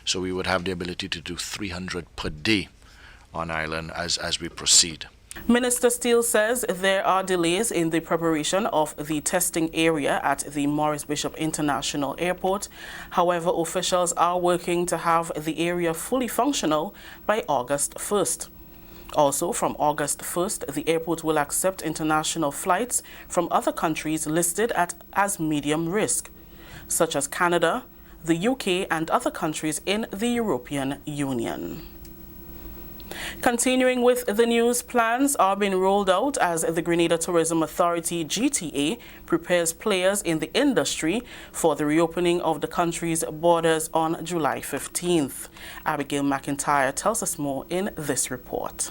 So we would have the ability to do 300 per day on island as we proceed. Minister Steele says there are delays in the preparation of the testing area at the Maurice Bishop International Airport. However, officials are working to have the area fully functional by August 1st. Also, from August 1st, the airport will accept international flights from other countries listed as medium risk, such as Canada, the UK, and other countries in the European Union. Continuing with the news, plans are being rolled out as the Grenada Tourism Authority, GTA, prepares players in the industry for the reopening of the country's borders on July 15th. Abigail McIntyre tells us more in this report.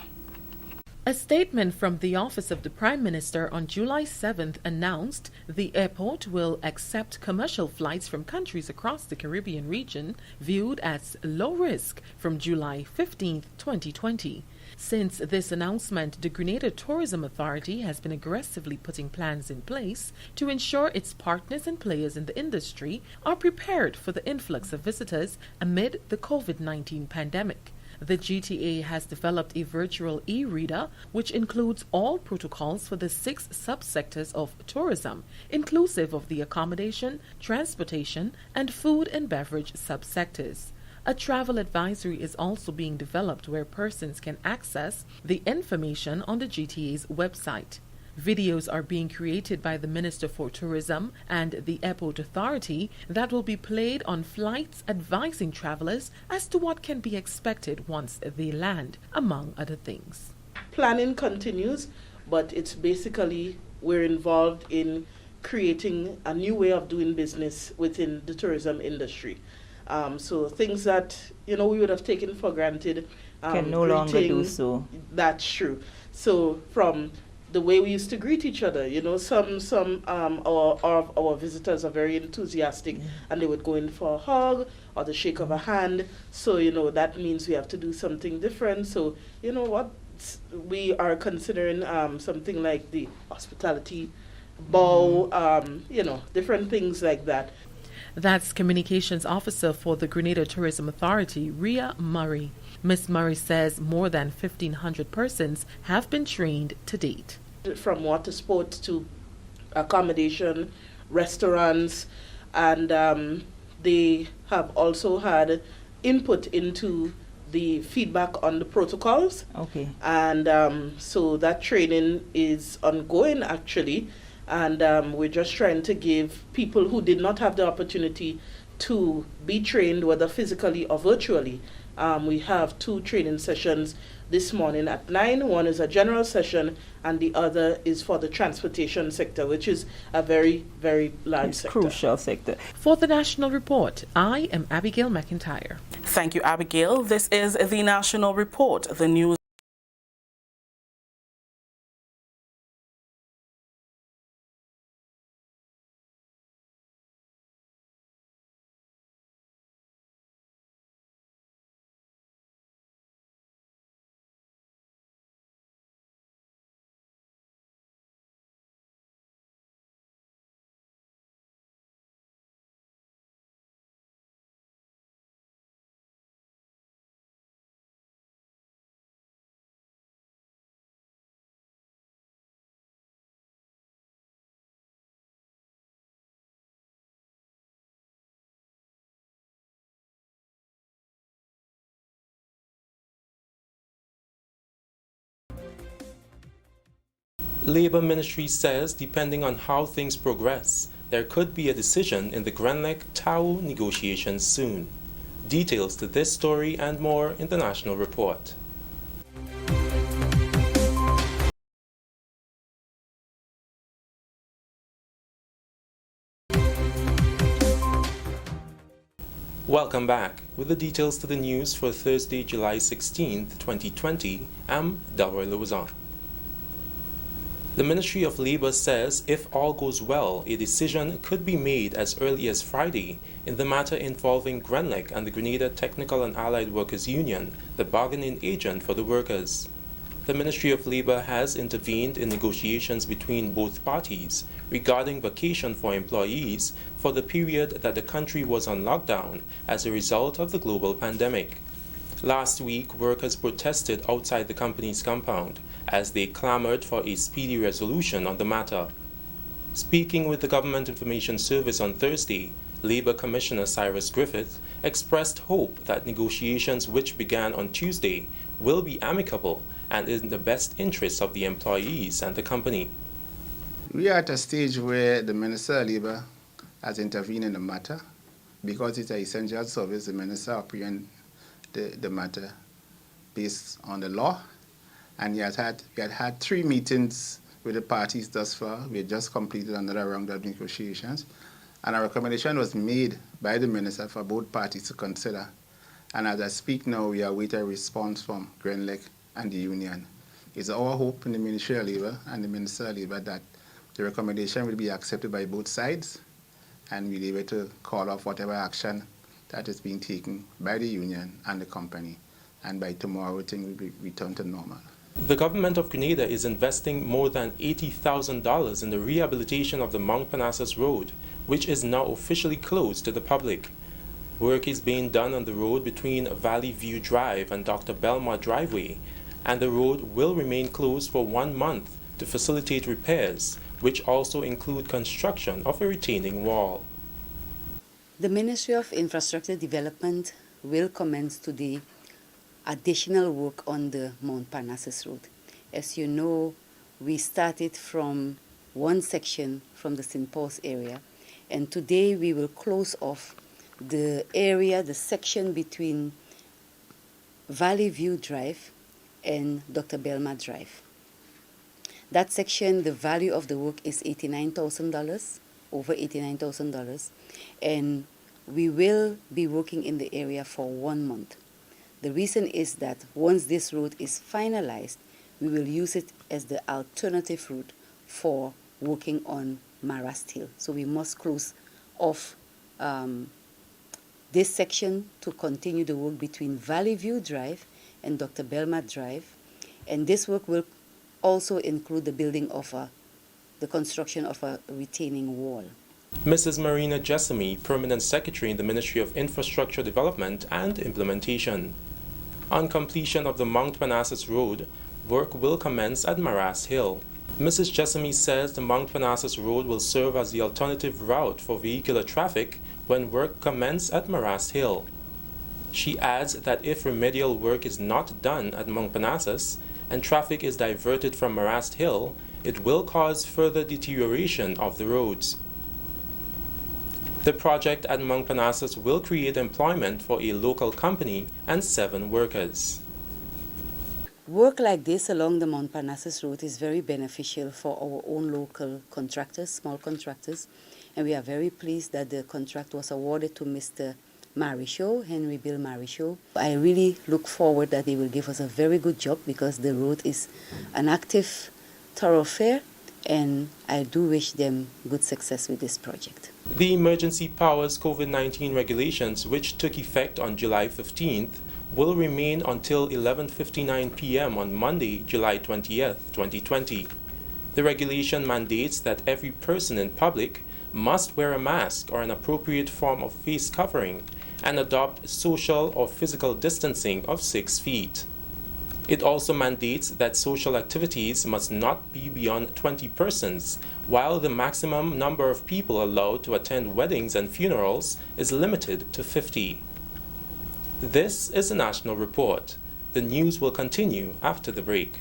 A statement from the Office of the Prime Minister on July 7th announced the airport will accept commercial flights from countries across the Caribbean region viewed as low risk from July 15th, 2020. Since this announcement, the Grenada Tourism Authority has been aggressively putting plans in place to ensure its partners and players in the industry are prepared for the influx of visitors amid the COVID-19 pandemic. The GTA has developed a virtual e-reader which includes all protocols for the 6 subsectors of tourism, inclusive of the accommodation, transportation, and food and beverage subsectors. A travel advisory is also being developed where persons can access the information on the GTA's website. Videos are being created by the Minister for Tourism and the Airport Authority that will be played on flights advising travelers as to what can be expected once they land, among other things. Planning continues, but it's basically we're involved in creating a new way of doing business within the tourism industry. So things that, we would have taken for granted can no longer do so. That's true. So from the way we used to greet each other, some our visitors are very enthusiastic, and they would go in for a hug or the shake of a hand. So that means we have to do something different. So we are considering something like the hospitality bow, different things like that. That's Communications Officer for the Grenada Tourism Authority, Rhea Murray. Ms. Murray says more than 1,500 persons have been trained to date. From water sports to accommodation, restaurants, and they have also had input into the feedback on the protocols. Okay. And so that training is ongoing actually, and we're just trying to give people who did not have the opportunity to be trained, whether physically or virtually. We have 2 training sessions this morning at 9. One is a general session, and the other is for the transportation sector, which is a very, very large sector. Crucial sector. For the National Report, I am Abigail McIntyre. Thank you, Abigail. This is the National Report, the news. Labour Ministry says depending on how things progress, there could be a decision in the Grenada-W.I negotiations soon. Details to this story and more in the National Report. Welcome back. With the details to the news for Thursday, July 16th, 2020, I'm Delroy Lozon. The Ministry of Labour says if all goes well, a decision could be made as early as Friday in the matter involving Grenlec and the Grenada Technical and Allied Workers Union, the bargaining agent for the workers. The Ministry of Labour has intervened in negotiations between both parties regarding vacation for employees for the period that the country was on lockdown as a result of the global pandemic. Last week, workers protested outside the company's compound as they clamored for a speedy resolution on the matter. Speaking with the Government Information Service on Thursday, Labour Commissioner Cyrus Griffith expressed hope that negotiations which began on Tuesday will be amicable and in the best interests of the employees and the company. We are at a stage where the Minister of Labour has intervened in the matter. Because it's an essential service, the Minister apprehends the matter based on the law. And we had had 3 meetings with the parties thus far. We had just completed another round of negotiations. And a recommendation was made by the Minister for both parties to consider. And as I speak now, we await a response from Grenlec and the union. It's our hope in the Ministry of Labour and the Minister of Labour that the recommendation will be accepted by both sides and we'll be able to call off whatever action that is being taken by the union and the company. And by tomorrow, things will be returned to normal. The government of Grenada is investing more than $80,000 in the rehabilitation of the Mount Parnassus Road, which is now officially closed to the public. Work is being done on the road between Valley View Drive and Dr. Belma Driveway, and the road will remain closed for 1 month to facilitate repairs, which also include construction of a retaining wall. The Ministry of Infrastructure Development will commence today additional work on the Mount Parnassus Road. As you know, we started from one section from the St. Paul's area, and today we will close off the area, the section between Valley View Drive and Dr. Belma Drive. That section, the value of the work is $89,000, over $89,000, and we will be working in the area for 1 month. The reason is that once this road is finalized, we will use it as the alternative route for working on Marast Hill. So we must close off this section to continue the work between Valley View Drive and Dr. Belma Drive. And this work will also include the building of the construction of a retaining wall. Mrs. Marina Jessamy, Permanent Secretary in the Ministry of Infrastructure Development and Implementation. On completion of the Mount Parnassus Road, work will commence at Marast Hill. Mrs. Jessamy says the Mount Parnassus Road will serve as the alternative route for vehicular traffic when work commences at Marast Hill. She adds that if remedial work is not done at Mount Parnassus and traffic is diverted from Marast Hill, it will cause further deterioration of the roads. The project at Mount Parnassus will create employment for a local company and 7 workers. Work like this along the Mount Parnassus Road is very beneficial for our own local contractors, small contractors, and we are very pleased that the contract was awarded to Mr. Marichaud, Henry Bill Marichaud. I really look forward that they will give us a very good job because the road is an active thoroughfare, and I do wish them good success with this project. The Emergency Powers COVID-19 regulations, which took effect on July 15th, will remain until 11:59 p.m. on Monday, July 20th, 2020. The regulation mandates that every person in public must wear a mask or an appropriate form of face covering and adopt social or physical distancing of 6 feet. It also mandates that social activities must not be beyond 20 persons, while the maximum number of people allowed to attend weddings and funerals is limited to 50. This is a national report. The news will continue after the break.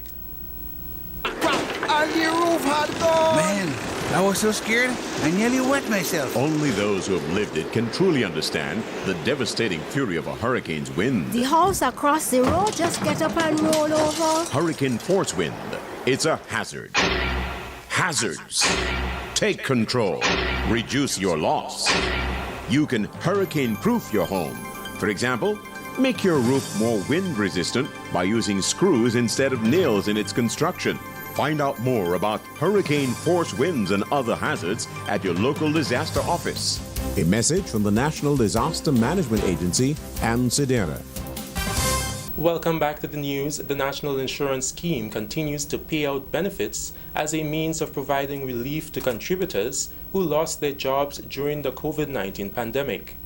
and the roof had gone. Man, I was so scared, I nearly wet myself. Only those who have lived it can truly understand the devastating fury of a hurricane's wind. The house across the road just get up and roll over. Hurricane force wind. It's a hazard. Hazards. Take control. Reduce your loss. You can hurricane-proof your home. For example, make your roof more wind-resistant by using screws instead of nails in its construction. Find out more about hurricane force winds and other hazards at your local disaster office. A message from the National Disaster Management Agency and SEDERA. Welcome back to the news. The National Insurance Scheme continues to pay out benefits as a means of providing relief to contributors who lost their jobs during the COVID-19 pandemic.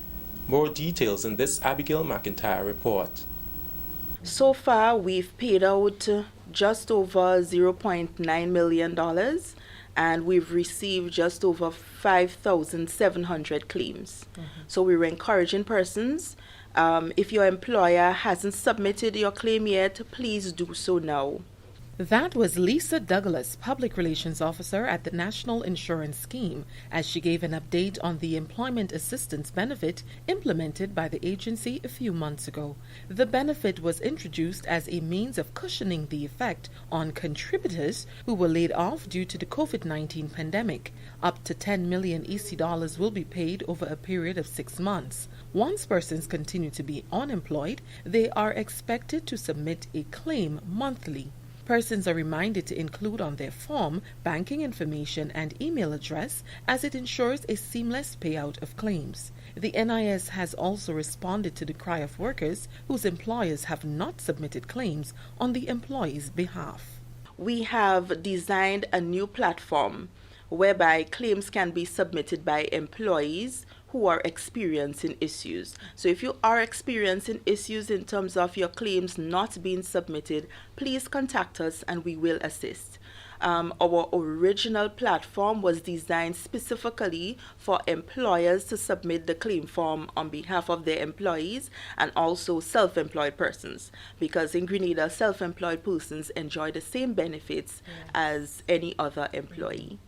More details in this Abigail McIntyre report. So far, we've paid out just over $0.9 million, and we've received just over 5,700 claims. So we're encouraging persons, if your employer hasn't submitted your claim yet, please do so now. That was Lisa Douglas, Public Relations Officer at the National Insurance Scheme, as she gave an update on the employment assistance benefit implemented by the agency a few months ago. The benefit was introduced as a means of cushioning the effect on contributors who were laid off due to the COVID-19 pandemic. Up to 10 million EC dollars will be paid over a period of 6 months. Once persons continue to be unemployed, they are expected to submit a claim monthly. Persons are reminded to include on their form banking information and email address, as it ensures a seamless payout of claims. The NIS has also responded to the cry of workers whose employers have not submitted claims on the employee's behalf. We have designed a new platform whereby claims can be submitted by employees who are experiencing issues. So if you are experiencing issues in terms of your claims not being submitted, please contact us and we will assist. Our original platform was designed specifically for employers to submit the claim form on behalf of their employees and also self-employed persons, because in Grenada, self-employed persons enjoy the same benefits as any other employee.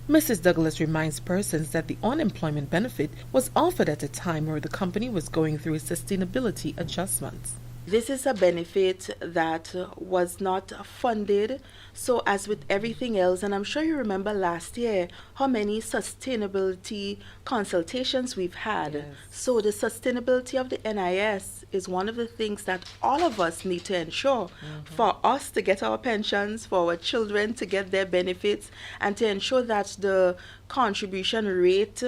Mrs. Douglas reminds persons that the unemployment benefit was offered at a time where the company was going through sustainability adjustments. This is a benefit that was not funded. So as with everything else, and I'm sure you remember last year how many sustainability consultations we've had. Yes. So the sustainability of the NIS is one of the things that all of us need to ensure for us to get our pensions, for our children to get their benefits, and to ensure that the contribution rate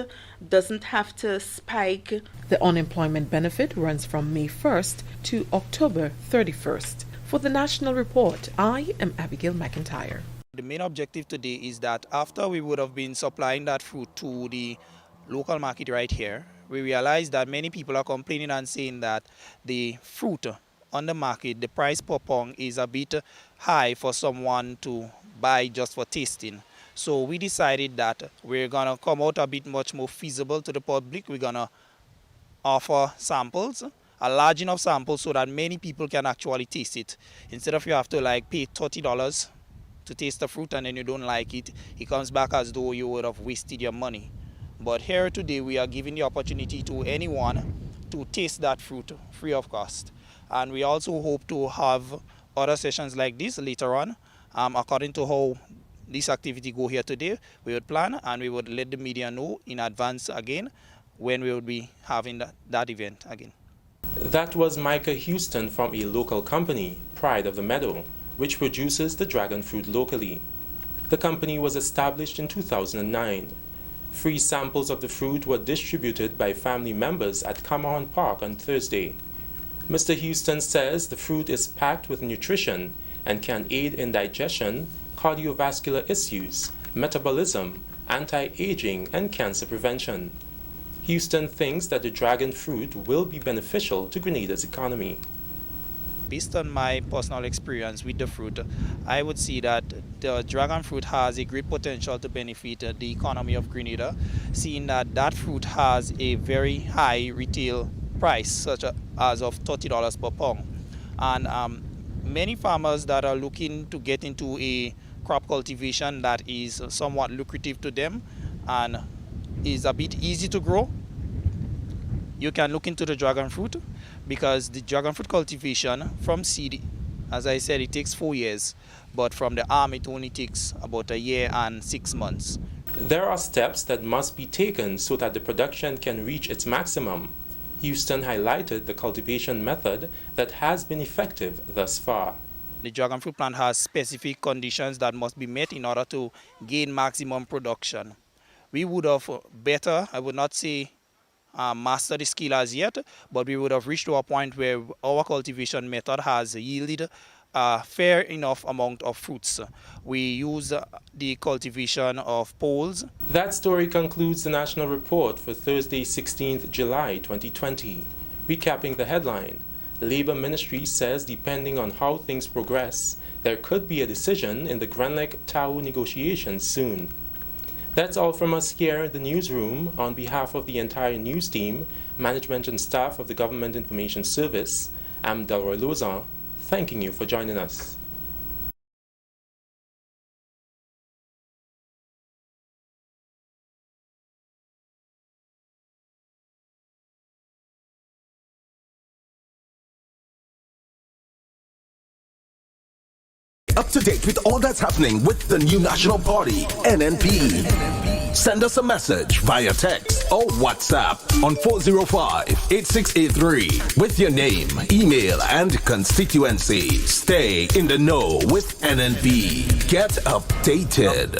doesn't have to spike. The unemployment benefit runs from May 1st to October 31st. For the National Report, I am Abigail McIntyre. The main objective today is that after we would have been supplying that fruit to the local market right here, we realized that many people are complaining and saying that the fruit on the market, the price per pound is a bit high for someone to buy just for tasting. So we decided that we're going to come out a bit much more feasible to the public. We're going to offer samples, a large enough sample so that many people can actually taste it. Instead of you have to pay $30 to taste the fruit and then you don't like it, it comes back as though you would have wasted your money. But here today we are giving the opportunity to anyone to taste that fruit free of cost. And we also hope to have other sessions like this later on. According to how this activity go here today, we would plan and we would let the media know in advance again when we would be having that event again. That was Micah Houston from a local company, Pride of the Meadow, which produces the dragon fruit locally. The company was established in 2009. Free samples of the fruit were distributed by family members at Cameron Park on Thursday. Mr. Houston says the fruit is packed with nutrition and can aid in digestion, cardiovascular issues, metabolism, anti-aging, and cancer prevention. Houston thinks that the dragon fruit will be beneficial to Grenada's economy. Based on my personal experience with the fruit, I would see that the dragon fruit has a great potential to benefit the economy of Grenada, seeing that that fruit has a very high retail price, such as of $30 per pound. And many farmers that are looking to get into a crop cultivation that is somewhat lucrative to them and is a bit easy to grow, you can look into the dragon fruit, because the dragon fruit cultivation from seed, as I said, it takes 4 years, but from the arm it only takes about 1 year and 6 months. There are steps that must be taken so that the production can reach its maximum. Houston highlighted the cultivation method that has been effective thus far. The dragon fruit plant has specific conditions that must be met in order to gain maximum production. We would have better, I would not say mastered the skill as yet, but we would have reached to a point where our cultivation method has yielded a fair enough amount of fruits. We use the cultivation of poles. That story concludes the national report for Thursday, 16th July 2020. Recapping the headline, Labour Ministry says depending on how things progress, there could be a decision in the Grenada-W.I negotiations soon. That's all from us here in the newsroom. On behalf of the entire news team, management and staff of the Government Information Service, I'm Delroy Lozan, thanking you for joining us. Up to date with all that's happening with the new National Party, NNP. Send us a message via text or WhatsApp on 405-8683 with your name, email, and constituency. Stay in the know with NNP. Get updated.